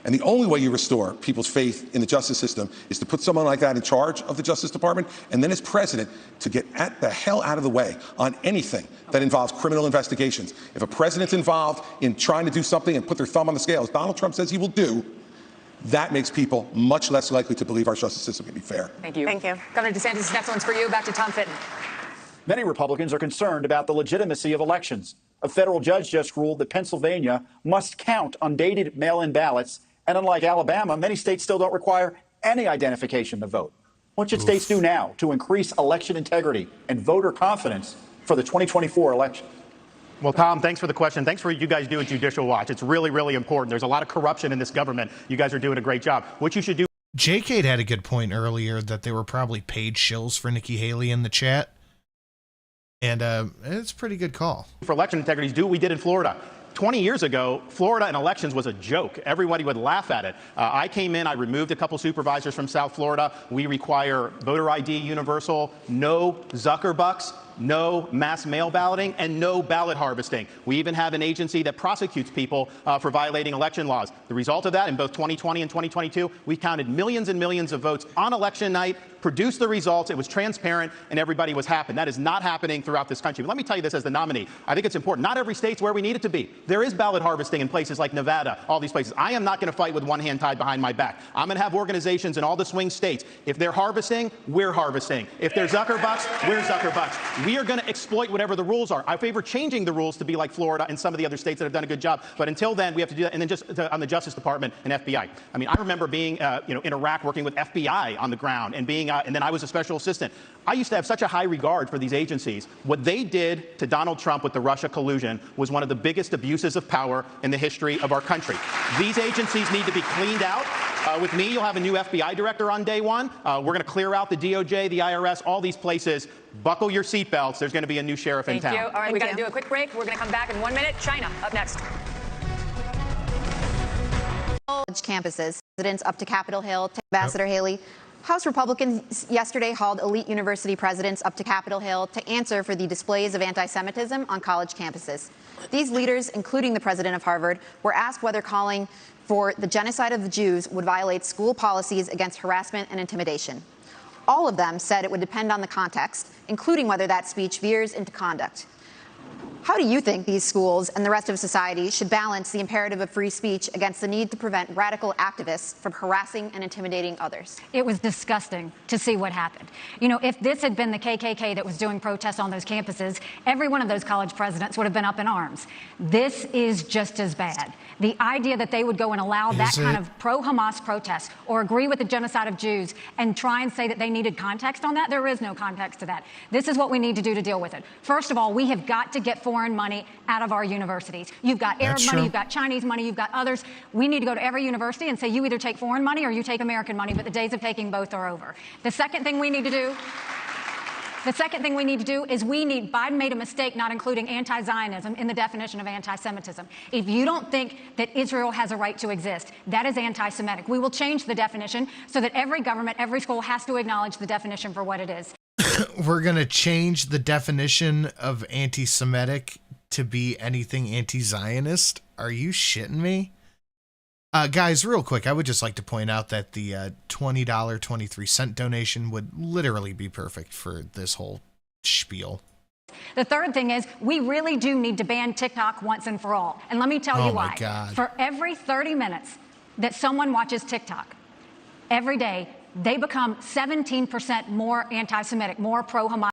And the only way you restore people's faith in the justice system is to put someone like that in charge of the Justice Department, and then as president, to get the hell out of the way on anything that involves criminal investigations. If a president's involved in trying to do something and put their thumb on the scale, as Donald Trump says he will do, that makes people much less likely to believe our justice system can be fair.
Thank you.
Thank you.
Governor DeSantis, next one's for you. Back to Tom Fitton.
Many Republicans are concerned about the legitimacy of elections. A federal judge just ruled that Pennsylvania must count undated mail-in ballots. And unlike Alabama, many states still don't require any identification to vote. What should states do now to increase election integrity and voter confidence for the 2024 election?
Well, Tom, thanks for the question. Thanks for what you guys do at Judicial Watch. It's really, really important. There's a lot of corruption in this government. You guys are doing a great job. What you should do.
JK had a good point earlier that they were probably paid shills for Nikki Haley in the chat. And it's a pretty good call.
For election integrity, do what we did in Florida. 20 years ago, Florida and elections was a joke. Everybody would laugh at it. I came in, I removed a couple supervisors from South Florida. We require voter ID universal, no Zuckerbucks, no mass mail balloting, and no ballot harvesting. We even have an agency that prosecutes people for violating election laws. The result of that, in both 2020 and 2022, we counted millions and millions of votes on election night, produced the results, it was transparent, and everybody was happy. That is not happening throughout this country. But let me tell you this as the nominee. I think it's important. Not every state's where we need it to be. There is ballot harvesting in places like Nevada, all these places. I am not going to fight with one hand tied behind my back. I'm going to have organizations in all the swing states. If they're harvesting, we're harvesting. If they're Zuckerbucks, we're Zuckerbucks. We are going to exploit whatever the rules are. I favor changing the rules to be like Florida and some of the other states that have done a good job. But until then, we have to do that. And then just on the Justice Department and FBI. I mean, I remember being in Iraq working with FBI on the ground and being, and then I was a special assistant. I used to have such a high regard for these agencies. What they did to Donald Trump with the Russia collusion was one of the biggest abuses of power in the history of our country. These agencies need to be cleaned out. With me, you'll have a new FBI director on day one. We're going to clear out the DOJ, the IRS, all these places. Buckle your seatbelts. There's going to be a new sheriff in town.
Thank you. All right, we got to do a quick break. We're going to come back in 1 minute. China, up next.
College campuses, residents up to Capitol Hill. Ambassador Haley, House Republicans yesterday hauled elite university presidents up to Capitol Hill to answer for the displays of anti-Semitism on college campuses. These leaders, including the president of Harvard, were asked whether calling for the genocide of the Jews would violate school policies against harassment and intimidation. All of them said it would depend on the context, including whether that speech veers into conduct. How do you think these schools and the rest of society should balance the imperative of free speech against the need to prevent radical activists from harassing and intimidating others?
It was disgusting to see what happened. You know, if this had been the KKK that was doing protests on those campuses, every one of those college presidents would have been up in arms. This is just as bad. The idea that they would go and allow that kind of pro-Hamas protest or agree with the genocide of Jews and try and say that they needed context on that, there is no context to that. This is what we need to do to deal with it. First of all, we have got to get foreign money out of our universities. You've got Arab money, you've got Chinese money, you've got others. We need to go to every university and say, you either take foreign money or you take American money, but the days of taking both are over. The second thing we need to do is Biden made a mistake not including anti-Zionism in the definition of anti-Semitism. If you don't think that Israel has a right to exist, that is anti-Semitic. We will change the definition so that every government, every school has to acknowledge the definition for what it is.
We're going to change the definition of anti-Semitic to be anything anti-Zionist? Are you shitting me? Guys, real quick, I would just like to point out that the $20.23 donation would literally be perfect for this whole spiel.
The third thing is we really do need to ban TikTok once and for all. And let me tell you why.
My God.
For every 30 minutes that someone watches TikTok, every day, they become 17% more anti-Semitic, more pro-Hamas.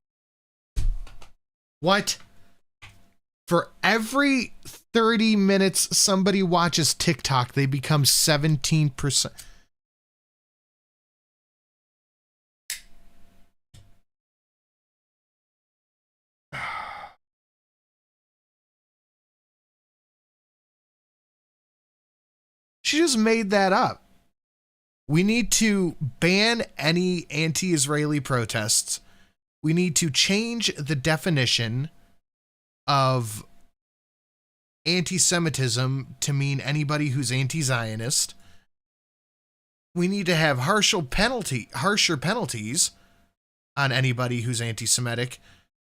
What? For every 30 minutes somebody watches TikTok, they become 17%. She just made that up. We need to ban any anti-Israeli protests. We need to change the definition of anti-Semitism to mean anybody who's anti-Zionist. We need to have harsher penalties on anybody who's anti-Semitic.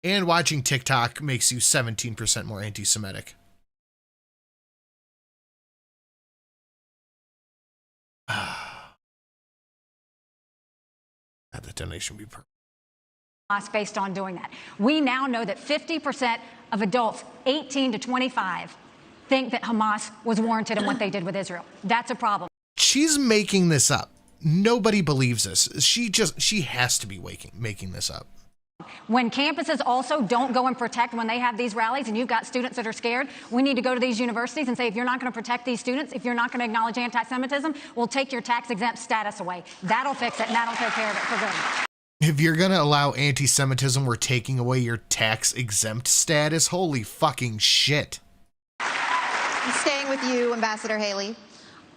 And watching TikTok makes you 17% more anti-Semitic. Have the donation be perfect.
Based on doing that. We now know that 50% of adults 18 to 25 think that Hamas was warranted in what they did with Israel. That's a problem.
She's making this up. Nobody believes this. She has to be making this up.
When campuses also don't go and protect when they have these rallies and you've got students that are scared, we need to go to these universities and say, if you're not going to protect these students, if you're not going to acknowledge anti-Semitism, we'll take your tax-exempt status away. That'll fix it, and that'll take care of it for good.
If you're going to allow anti-Semitism, we're taking away your tax-exempt status? Holy fucking shit.
I'm staying with you, Ambassador Haley.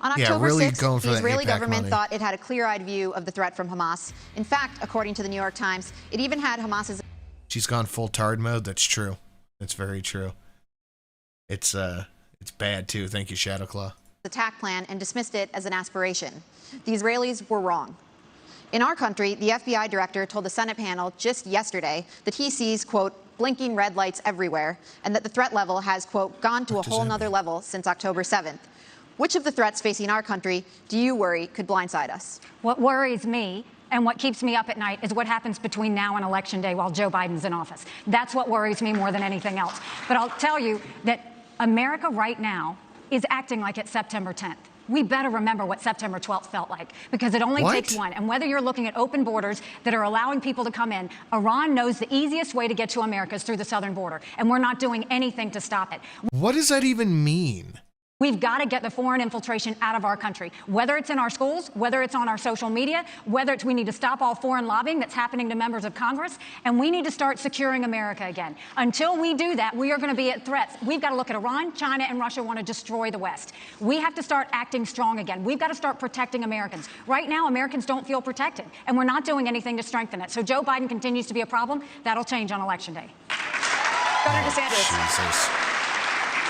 On October
really
6th, the Israeli government
money.
thought it had a clear-eyed view of the threat from Hamas. In fact, according to the New York Times, it even had Hamas's...
She's gone full tard mode. That's true. That's very true. It's It's bad, too. Thank you, Shadowclaw.
Attack plan and dismissed it as an aspiration. The Israelis were wrong. In our country, the FBI director told the Senate panel just yesterday that he sees, quote, blinking red lights everywhere, and that the threat level has, quote, gone to a whole nother level since October 7th. Which of the threats facing our country do you worry could blindside us?
What worries me and what keeps me up at night is what happens between now and Election Day while Joe Biden's in office. That's what worries me more than anything else. But I'll tell you that America right now is acting like it's September 10th. We better remember what September 12th felt like, because it only takes one. And whether you're looking at open borders that are allowing people to come in, Iran knows the easiest way to get to America is through the southern border, and we're not doing anything to stop it.
What does that even mean?
We've got to get the foreign infiltration out of our country, whether it's in our schools, whether it's on our social media, whether it's we need to stop all foreign lobbying that's happening to members of Congress, and we need to start securing America again. Until we do that, we are going to be at threats. We've got to look at Iran, China, and Russia want to destroy the West. We have to start acting strong again. We've got to start protecting Americans. Right now, Americans don't feel protected, and we're not doing anything to strengthen it. So Joe Biden continues to be a problem. That'll change on Election Day.
Governor DeSantis.
Jesus.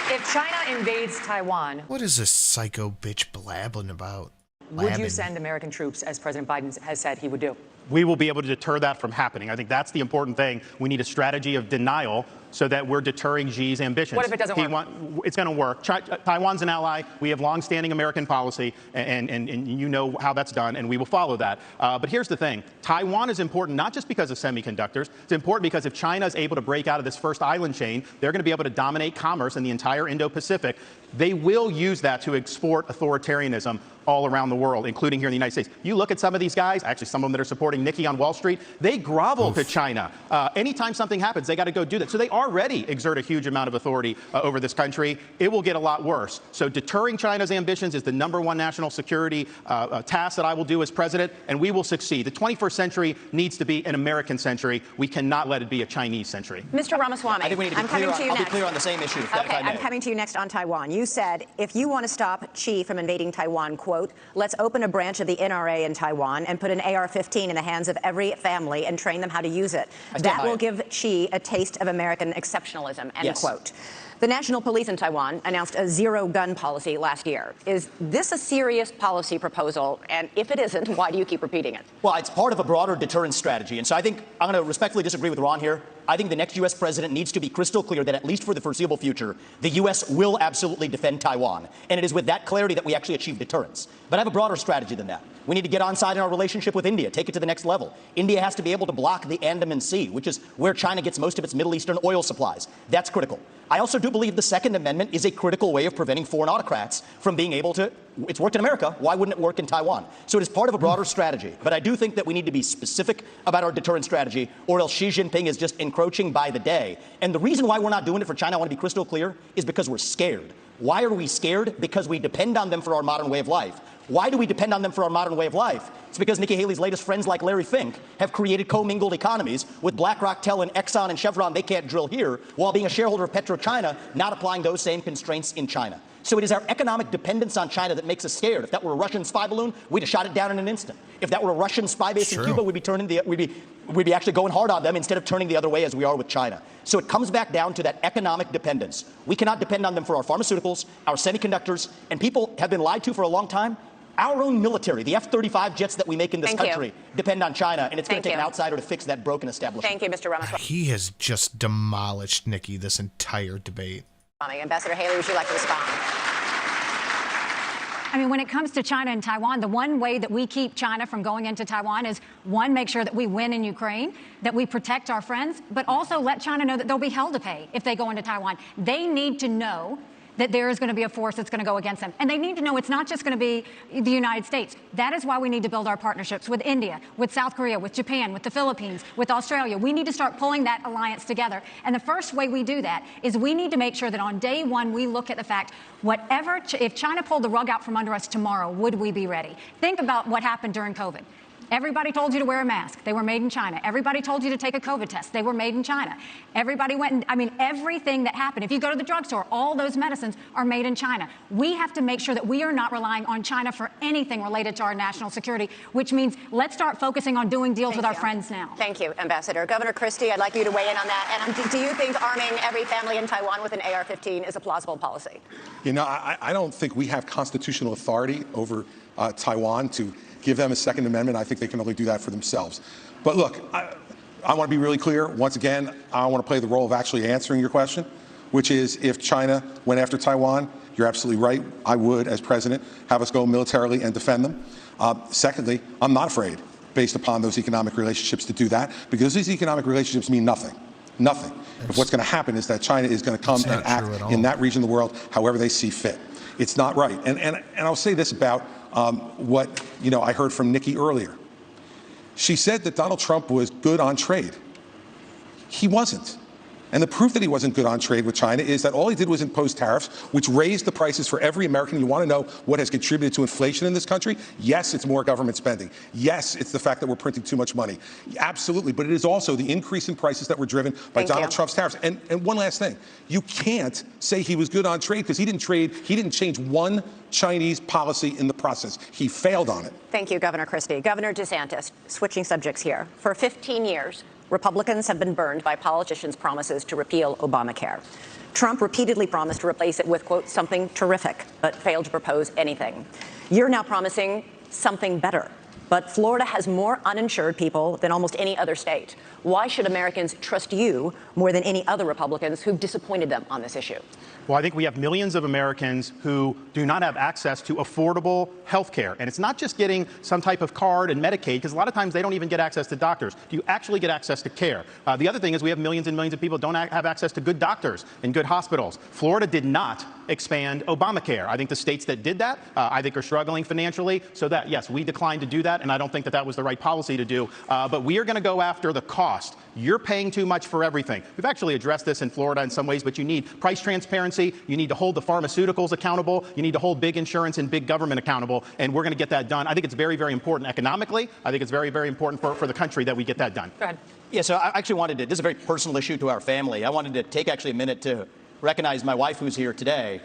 If China invades Taiwan,
what is this psycho bitch blabbing about?
Would you send American troops, as President Biden has said he would do?
We will be able to deter that from happening. I think that's the important thing. We need a strategy of denial so that we're deterring Xi's ambitions.
What if it doesn't work?
It's going to work. Taiwan's an ally. We have longstanding American policy, and you know how that's done, and we will follow that. But here's the thing. Taiwan is important not just because of semiconductors. It's important because if China is able to break out of this first island chain, they're going to be able to dominate commerce in the entire Indo-Pacific. They will use that to export authoritarianism all around the world, including here in the United States. You look at some of these guys, actually some of them that are supporting Nikki on Wall Street, they grovel to China. Anytime something happens, they got to go do that. So they already exert a huge amount of authority over this country. It will get a lot worse. So deterring China's ambitions is the #1 national security task that I will do as president, and we will succeed. The 21st century needs to be an American century. We cannot let it be a Chinese century.
Mr. Ramaswamy,
I think we need to be clear. I'll be clear on the same issue, if I may.
I'm coming to you next on Taiwan. You said if you want to stop Xi from invading Taiwan, quote, let's open a branch of the NRA in Taiwan and put an AR-15 in the hands of every family and train them how to use it. That will give Xi a taste of American exceptionalism, end quote. The National Police in Taiwan announced a zero-gun policy last year. Is this a serious policy proposal? And if it isn't, why do you keep repeating it?
Well, it's part of a broader deterrence strategy. And so I think I'm going to respectfully disagree with Ron here. I think the next U.S. president needs to be crystal clear that, at least for the foreseeable future, the U.S. will absolutely defend Taiwan. And it is with that clarity that we actually achieve deterrence. But I have a broader strategy than that. We need to get on side in our relationship with India, take it to the next level. India has to be able to block the Andaman Sea, which is where China gets most of its Middle Eastern oil supplies. That's critical. I also do believe the Second Amendment is a critical way of preventing foreign autocrats from being able to. It's worked in America. Why wouldn't it work in Taiwan? So it is part of a broader strategy. But I do think that we need to be specific about our deterrence strategy, or else Xi Jinping is just encroaching by the day. And the reason why we're not doing it for China, I want to be crystal clear, is because we're scared. Why are we scared? Because we depend on them for our modern way of life. Why do we depend on them for our modern way of life? It's because Nikki Haley's latest friends like Larry Fink have created commingled economies with BlackRock telling Exxon and Chevron they can't drill here, while being a shareholder of PetroChina, not applying those same constraints in China. So it is our economic dependence on China that makes us scared. If that were a Russian spy balloon, we'd have shot it down in an instant. If that were a Russian spy base in Cuba, we'd be actually going hard on them instead of turning the other way as we are with China. So it comes back down to that economic dependence. We cannot depend on them for our pharmaceuticals, our semiconductors, and people have been lied to for a long time. Our own military, the F-35 jets that we make in this country, depend on China, and it's going to take an outsider to fix that broken establishment.
Thank you, Mr. Ramaswamy.
He has just demolished Nikki this entire debate.
Ambassador Haley, would you like to respond?
I mean, when it comes to China and Taiwan, the one way that we keep China from going into Taiwan is, one, make sure that we win in Ukraine, that we protect our friends, but also let China know that they'll be held to pay if they go into Taiwan. They need to know that there is going to be a force that's going to go against them. And they need to know it's not just going to be the United States. That is why we need to build our partnerships with India, with South Korea, with Japan, with the Philippines, with Australia. We need to start pulling that alliance together. And the first way we do that is we need to make sure that on day one, we look at the fact, if China pulled the rug out from under us tomorrow, would we be ready? Think about what happened during COVID. Everybody told you to wear a mask. They were made in China. Everybody told you to take a COVID test. They were made in China. Everybody went and, I mean, everything that happened. If you go to the drugstore, all those medicines are made in China. We have to make sure that we are not relying on China for anything related to our national security, which means let's start focusing on doing deals with our friends now.
Thank you, Ambassador. Governor Christie, I'd like you to weigh in on that. And do you think arming every family in Taiwan with an AR-15 is a plausible policy?
You know, I don't think we have constitutional authority over Taiwan to give them a Second Amendment. I think they can only do that for themselves. But look, I want to be really clear. Once again, I want to play the role of actually answering your question, which is if China went after Taiwan, you're absolutely right. I would, as president, have us go militarily and defend them. Secondly, I'm not afraid, based upon those economic relationships, to do that, because these economic relationships mean nothing. Nothing. If what's going to happen is that China is going to come and act in that region of the world however they see fit. It's not right. And I'll say this about what I heard from Nikki earlier. She said that Donald Trump was good on trade. He wasn't. And the proof that he wasn't good on trade with China is that all he did was impose tariffs, which raised the prices for every American. You want to know what has contributed to inflation in this country? Yes, it's more government spending. Yes, it's the fact that we're printing too much money. Absolutely. But it is also the increase in prices that were driven by Donald Trump's tariffs. And one last thing. You can't say he was good on trade because he didn't change one Chinese policy in the process. He failed on it.
Thank you, Governor Christie. Governor DeSantis, switching subjects here. For 15 years, Republicans have been burned by politicians' promises to repeal Obamacare. Trump repeatedly promised to replace it with, quote, something terrific, but failed to propose anything. You're now promising something better. But Florida has more uninsured people than almost any other state. Why should Americans trust you more than any other Republicans who've disappointed them on this issue?
Well, I think we have millions of Americans who do not have access to affordable health care. And it's not just getting some type of card and Medicaid, because a lot of times they don't even get access to doctors. Do you actually get access to care? The other thing is we have millions and millions of people who don't have access to good doctors and good hospitals. Florida did not expand Obamacare. I think the states that did that, I think, are struggling financially. So that, yes, we declined to do that, and I don't think that that was the right policy to do. But we are going to go after the cost. You're paying too much for everything. We've actually addressed this in Florida in some ways, but you need price transparency. You need to hold the pharmaceuticals accountable. You need to hold big insurance and big government accountable, and we're going to get that done. I think it's very, very important economically. I think it's very, very important for the country that we get that done.
Go ahead.
Yeah, so I actually wanted to, this is a very personal issue to our family. I wanted to take actually a minute to recognize my wife who's here today.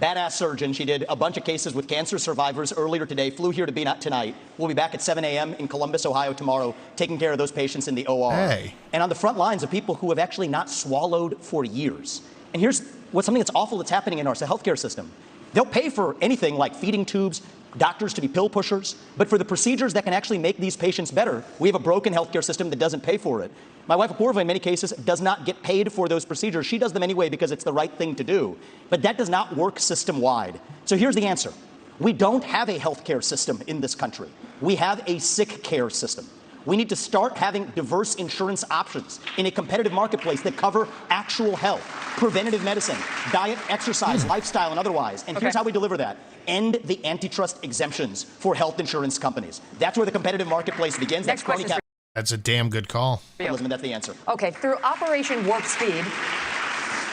Badass surgeon. She did a bunch of cases with cancer survivors earlier today, flew here to be tonight. We'll be back at 7 a.m. in Columbus, Ohio tomorrow, taking care of those patients in the OR.
Hey.
And on the front lines of people who have actually not swallowed for years. And here's what's something that's awful that's happening in our healthcare system. They'll pay for anything like feeding tubes, doctors to be pill pushers, but for the procedures that can actually make these patients better, we have a broken healthcare system that doesn't pay for it. My wife, Apoorva, in many cases, does not get paid for those procedures. She does them anyway because it's the right thing to do. But that does not work system-wide. So here's the answer. We don't have a healthcare system in this country. We have a sick care system. We need to start having diverse insurance options in a competitive marketplace that cover actual health, preventative medicine, diet, exercise, lifestyle, and otherwise. And here's how we deliver that. End the antitrust exemptions for health insurance companies. That's where the competitive marketplace begins.
Next question.
That's a damn good call.
Elizabeth, that's the answer.
Okay, through Operation Warp Speed,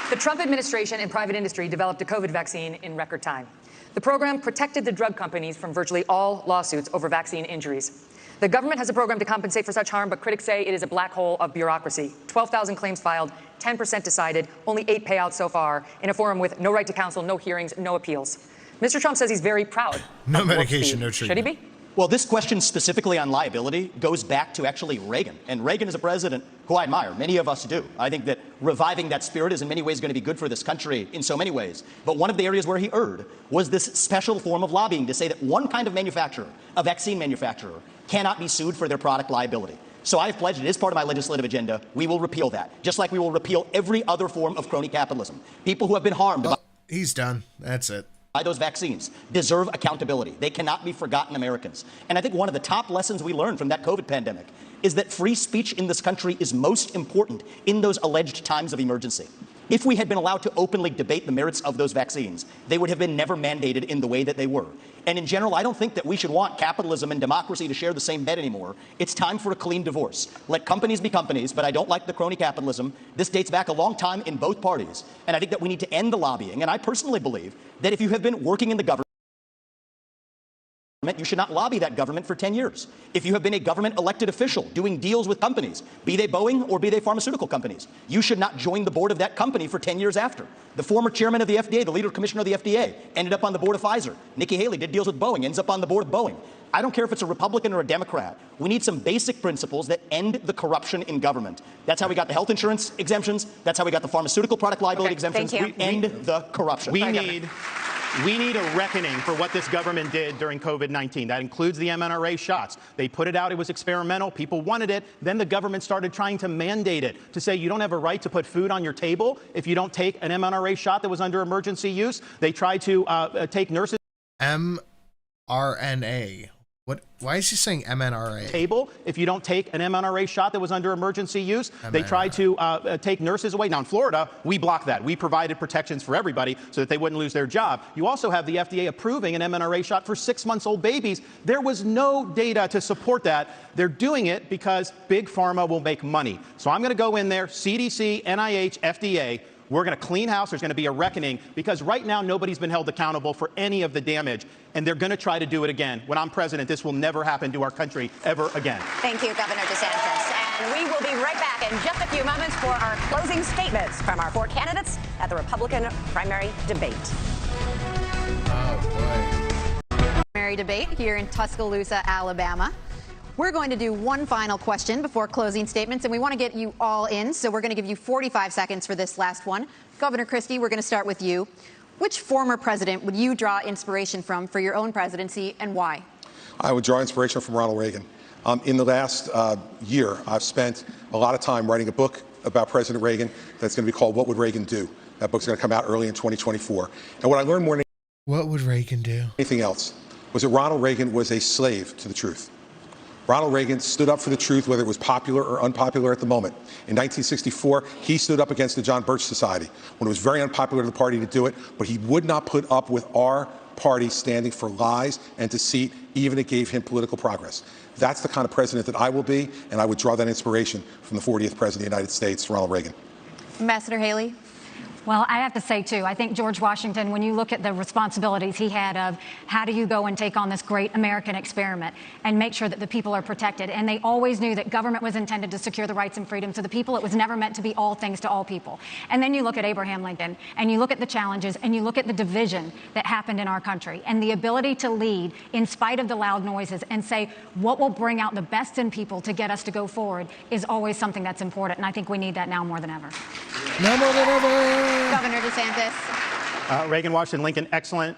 the Trump administration and private industry developed a COVID vaccine in record time. The program protected the drug companies from virtually all lawsuits over vaccine injuries. The government has a program to compensate for such harm, but critics say it is a black hole of bureaucracy. 12,000 claims filed, 10% decided, only 8 payouts so far, in a forum with no right to counsel, no hearings, no appeals. Mr. Trump says he's very proud.
No medication, no treatment.
Should he be?
Well, this question specifically on liability goes back to actually Reagan. And Reagan is a president who I admire. Many of us do. I think that reviving that spirit is in many ways going to be good for this country in so many ways. But one of the areas where he erred was this special form of lobbying to say that one kind of manufacturer, a vaccine manufacturer, cannot be sued for their product liability. So I have pledged, it is part of my legislative agenda, we will repeal that, just like we will repeal every other form of crony capitalism. People who have been harmed by
He's done. That's it.
Those vaccines deserve accountability. They cannot be forgotten Americans. And I think one of the top lessons we learned from that COVID pandemic is that free speech in this country is most important in those alleged times of emergency. If we had been allowed to openly debate the merits of those vaccines, they would have been never mandated in the way that they were. And in general, I don't think that we should want capitalism and democracy to share the same bed anymore. It's time for a clean divorce. Let companies be companies, but I don't like the crony capitalism. This dates back a long time in both parties. And I think that we need to end the lobbying. And I personally believe that if you have been working in the government You should not lobby that government for 10 years. If you have been a government elected official doing deals with companies, be they Boeing or be they pharmaceutical companies, you should not join the board of that company for 10 years after. The former chairman of the FDA, the leader commissioner of the FDA, ended up on the board of Pfizer. Nikki Haley did deals with Boeing, ends up on the board of Boeing. I don't care if it's a Republican or a Democrat. We need some basic principles that end the corruption in government. That's how we got the health insurance exemptions. That's how we got the pharmaceutical product liability exemptions. We end the corruption.
We need a reckoning for what this government did during COVID-19. That includes the mRNA shots. They put it out. It was experimental. People wanted it. Then the government started trying to mandate it, to say you don't have a right to put food on your table if you don't take an mRNA shot that was under emergency use. They tried to take nurses.
mRNA. What? Why is he saying MNRA?
Table if you don't take an mRNA shot that was under emergency use. They tried to take nurses away. Now in Florida, we blocked that. We provided protections for everybody so that they wouldn't lose their job. You also have the FDA approving an mRNA shot for 6-month-old babies. There was no data to support that. They're doing it because big pharma will make money. So I'm going to go in there, CDC, NIH, FDA. We're going to clean house. There's going to be a reckoning because right now nobody's been held accountable for any of the damage, and they're going to try to do it again. When I'm president, this will never happen to our country ever again.
Thank you, Governor DeSantis. And we will be right back in just a few moments for our closing statements from our 4 candidates at the Republican primary debate.
Oh, boy.
Primary debate here in Tuscaloosa, Alabama. We're going to do one final question before closing statements, and we want to get you all in, so we're going to give you 45 seconds for this last one. Governor Christie, we're going to start with you. Which former president would you draw inspiration from for your own presidency, and why?
I would draw inspiration from Ronald Reagan. In the last year, I've spent a lot of time writing a book about President Reagan that's going to be called What Would Reagan Do? That book's going to come out early in 2024. And what I learned more than
what would Reagan do?
Anything else was that Ronald Reagan was a slave to the truth. Ronald Reagan stood up for the truth, whether it was popular or unpopular at the moment. In 1964, he stood up against the John Birch Society when it was very unpopular to the party to do it, but he would not put up with our party standing for lies and deceit, even if it gave him political progress. That's the kind of president that I will be, and I would draw that inspiration from the 40th president of the United States, Ronald Reagan.
Ambassador Haley.
Well, I have to say, too, I think George Washington, when you look at the responsibilities he had of how do you go and take on this great American experiment and make sure that the people are protected, and they always knew that government was intended to secure the rights and freedoms of the people. It was never meant to be all things to all people. And then you look at Abraham Lincoln, and you look at the challenges, and you look at the division that happened in our country, and the ability to lead in spite of the loud noises and say what will bring out the best in people to get us to go forward is always something that's important, and I think we need that now more than ever.
Now more than ever.
Governor DeSantis.
Reagan, Washington, Lincoln, excellent.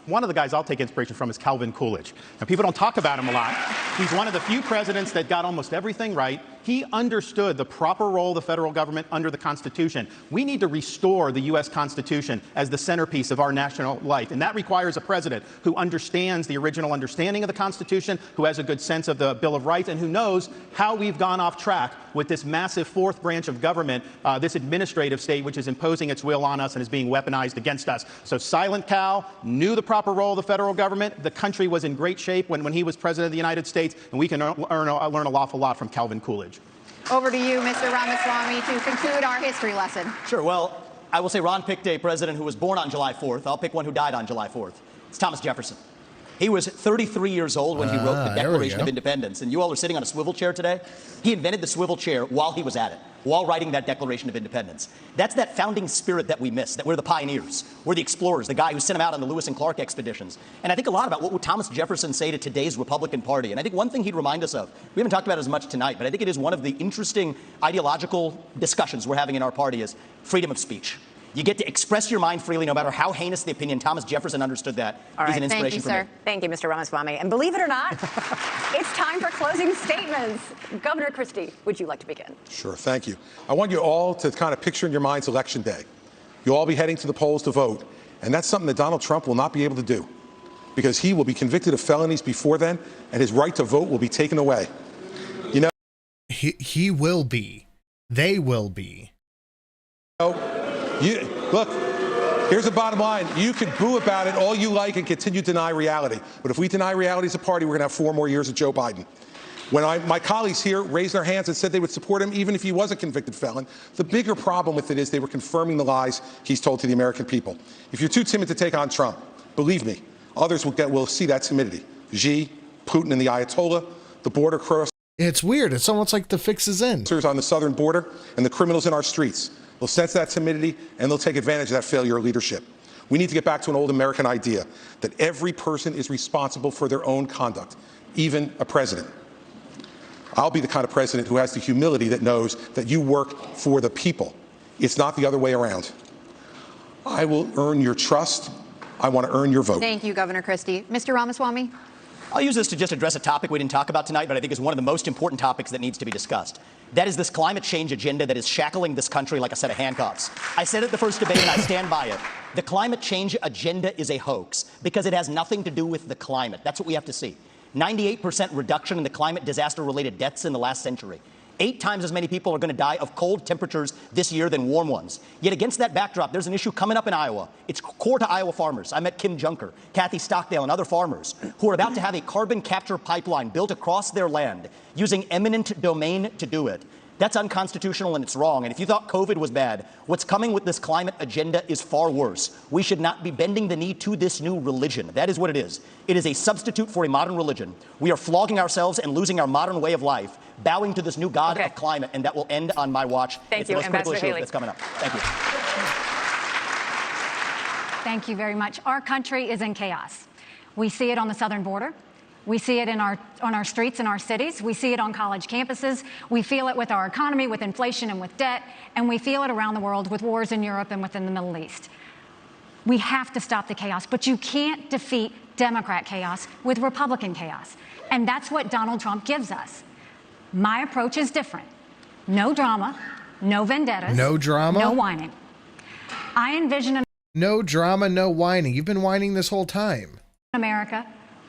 One of the guys I'll take inspiration from is Calvin Coolidge. Now, people don't talk about him a lot. He's one of the few presidents that got almost everything right. He understood the proper role of the federal government under the Constitution. We need to restore the U.S. Constitution as the centerpiece of our national life, and that requires a president who understands the original understanding of the Constitution, who has a good sense of the Bill of Rights, and who knows how we've gone off track with this massive fourth branch of government, this administrative state, which is imposing its will on us and is being weaponized against us. So Silent Cal knew the proper role of the federal government. The country was in great shape when he was president of the United States, and we can learn an awful lot from Calvin Coolidge.
Over to you, Mr. Ramaswamy, to conclude our history lesson.
Sure. Well, I will say Ron picked a president who was born on July 4th. I'll pick one who died on July 4th. It's Thomas Jefferson. He was 33 years old when he wrote the Declaration of Independence. And you all are sitting on a swivel chair today. He invented the swivel chair while he was at it, while writing that Declaration of Independence. That's that founding spirit that we miss, that we're the pioneers. We're the explorers, the guy who sent them out on the Lewis and Clark expeditions. And I think a lot about what would Thomas Jefferson say to today's Republican Party. And I think one thing he'd remind us of, we haven't talked about it as much tonight, but I think it is one of the interesting ideological discussions we're having in our party is freedom of speech. You get to express your mind freely, no matter how heinous the opinion. Thomas Jefferson understood that.
All right,
He's an inspiration for me.
Thank you, Mr. Ramaswamy. And believe it or not, it's time for closing statements. Governor Christie, would you like to begin?
Sure, thank you. I want you all to kind of picture in your minds Election Day. You'll all be heading to the polls to vote, and that's something that Donald Trump will not be able to do because he will be convicted of felonies before then, and his right to vote will be taken away. You know,
he will be. They will be.
Look, here's the bottom line. You can boo about it all you like and continue to deny reality. But if we deny reality as a party, we're going to have 4 more years of Joe Biden. When my colleagues here raised their hands and said they would support him even if he was a convicted felon, the bigger problem with it is they were confirming the lies he's told to the American people. If you're too timid to take on Trump, believe me, others will see that timidity. Xi, Putin, and the Ayatollah, the border crossers
It's weird. It's almost like the fix is in.
On the southern border and the criminals in our streets. They'll sense that timidity and they'll take advantage of that failure of leadership. We need to get back to an old American idea that every person is responsible for their own conduct, even a president. I'll be the kind of president who has the humility that knows that you work for the people. It's not the other way around. I will earn your trust. I want to earn your vote.
Thank you, Governor Christie. Mr. Ramaswamy?
I'll use this to just address a topic we didn't talk about tonight, but I think is one of the most important topics that needs to be discussed. That is this climate change agenda that is shackling this country like a set of handcuffs. I said at the first debate, and I stand by it. The climate change agenda is a hoax because it has nothing to do with the climate. That's what we have to see. 98% reduction in the climate disaster-related deaths in the last century. 8 times as many people are going to die of cold temperatures this year than warm ones. Yet against that backdrop, there's an issue coming up in Iowa. It's core to Iowa farmers. I met Kim Junker, Kathy Stockdale, and other farmers who are about to have a carbon capture pipeline built across their land using eminent domain to do it. That's unconstitutional and it's wrong. And if you thought COVID was bad, what's coming with this climate agenda is far worse. We should not be bending the knee to this new religion. That is what it is. It is a substitute for a modern religion. We are flogging ourselves and losing our modern way of life, bowing to this new god of climate, and that will end on my watch.
Thank you, Ambassador Haley.
That's coming up. Thank you.
Thank you very much. Our country is in chaos. We see it on the southern border. We see it on our streets in our cities. We see it on college campuses. We feel it with our economy, with inflation and with debt. And we feel it around the world with wars in Europe and within the Middle East. We have to stop the chaos. But you can't defeat Democrat chaos with Republican chaos. And that's what Donald Trump gives us. My approach is different. No drama, no vendettas.
No drama?
No whining. I envision
no drama, no whining. You've been whining this whole time.
America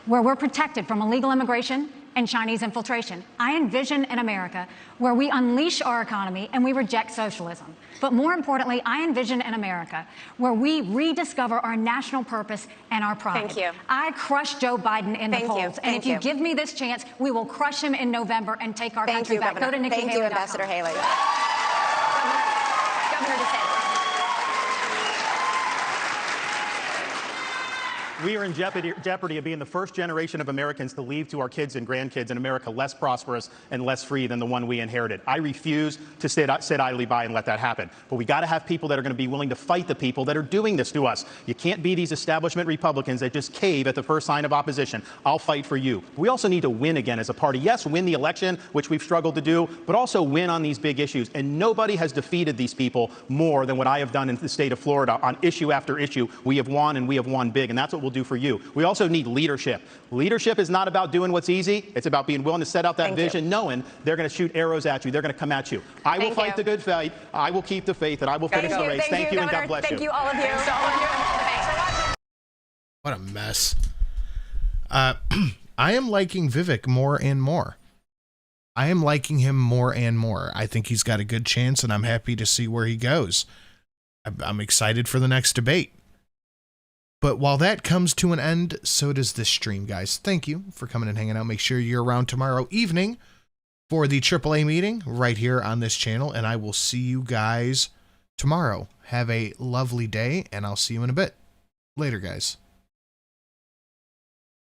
where we're protected from illegal immigration and Chinese infiltration. I envision an America where we unleash our economy and we reject socialism. But more importantly, I envision an America where we rediscover our national purpose and our pride.
Thank you.
I crushed Joe Biden in the polls. And if you give me this chance, we will crush him in November and take our country back. Go to Nikki
Thank you, Ambassador Haley. Governor DeSantis.
We are in jeopardy of being the first generation of Americans to leave to our kids and grandkids an America less prosperous and less free than the one we inherited. I refuse to sit idly by and let that happen. But we got to have people that are going to be willing to fight the people that are doing this to us. You can't be these establishment Republicans that just cave at the first sign of opposition. I'll fight for you. We also need to win again as a party. Yes, win the election, which we've struggled to do, but also win on these big issues. And nobody has defeated these people more than what I have done in the state of Florida on issue after issue. We have won and we have won big, and that's what we'll do for you. We also need leadership. Leadership is not about doing what's easy. It's about being willing to set out that vision, knowing they're going to shoot arrows at you. They're going to come at you. I will fight the good fight. I will keep the faith, and I will finish the race. Thank you, and God bless you.
Thank you, all of you. Thanks to all of you. Thanks for watching.
What a mess. I am liking Vivek more and more. I am liking him more and more. I think he's got a good chance, and I'm happy to see where he goes. I'm excited for the next debate. But while that comes to an end, so does this stream, guys. Thank you for coming and hanging out. Make sure you're around tomorrow evening for the AAA meeting right here on this channel, and I will see you guys tomorrow. Have a lovely day, and I'll see you in a bit. Later, guys.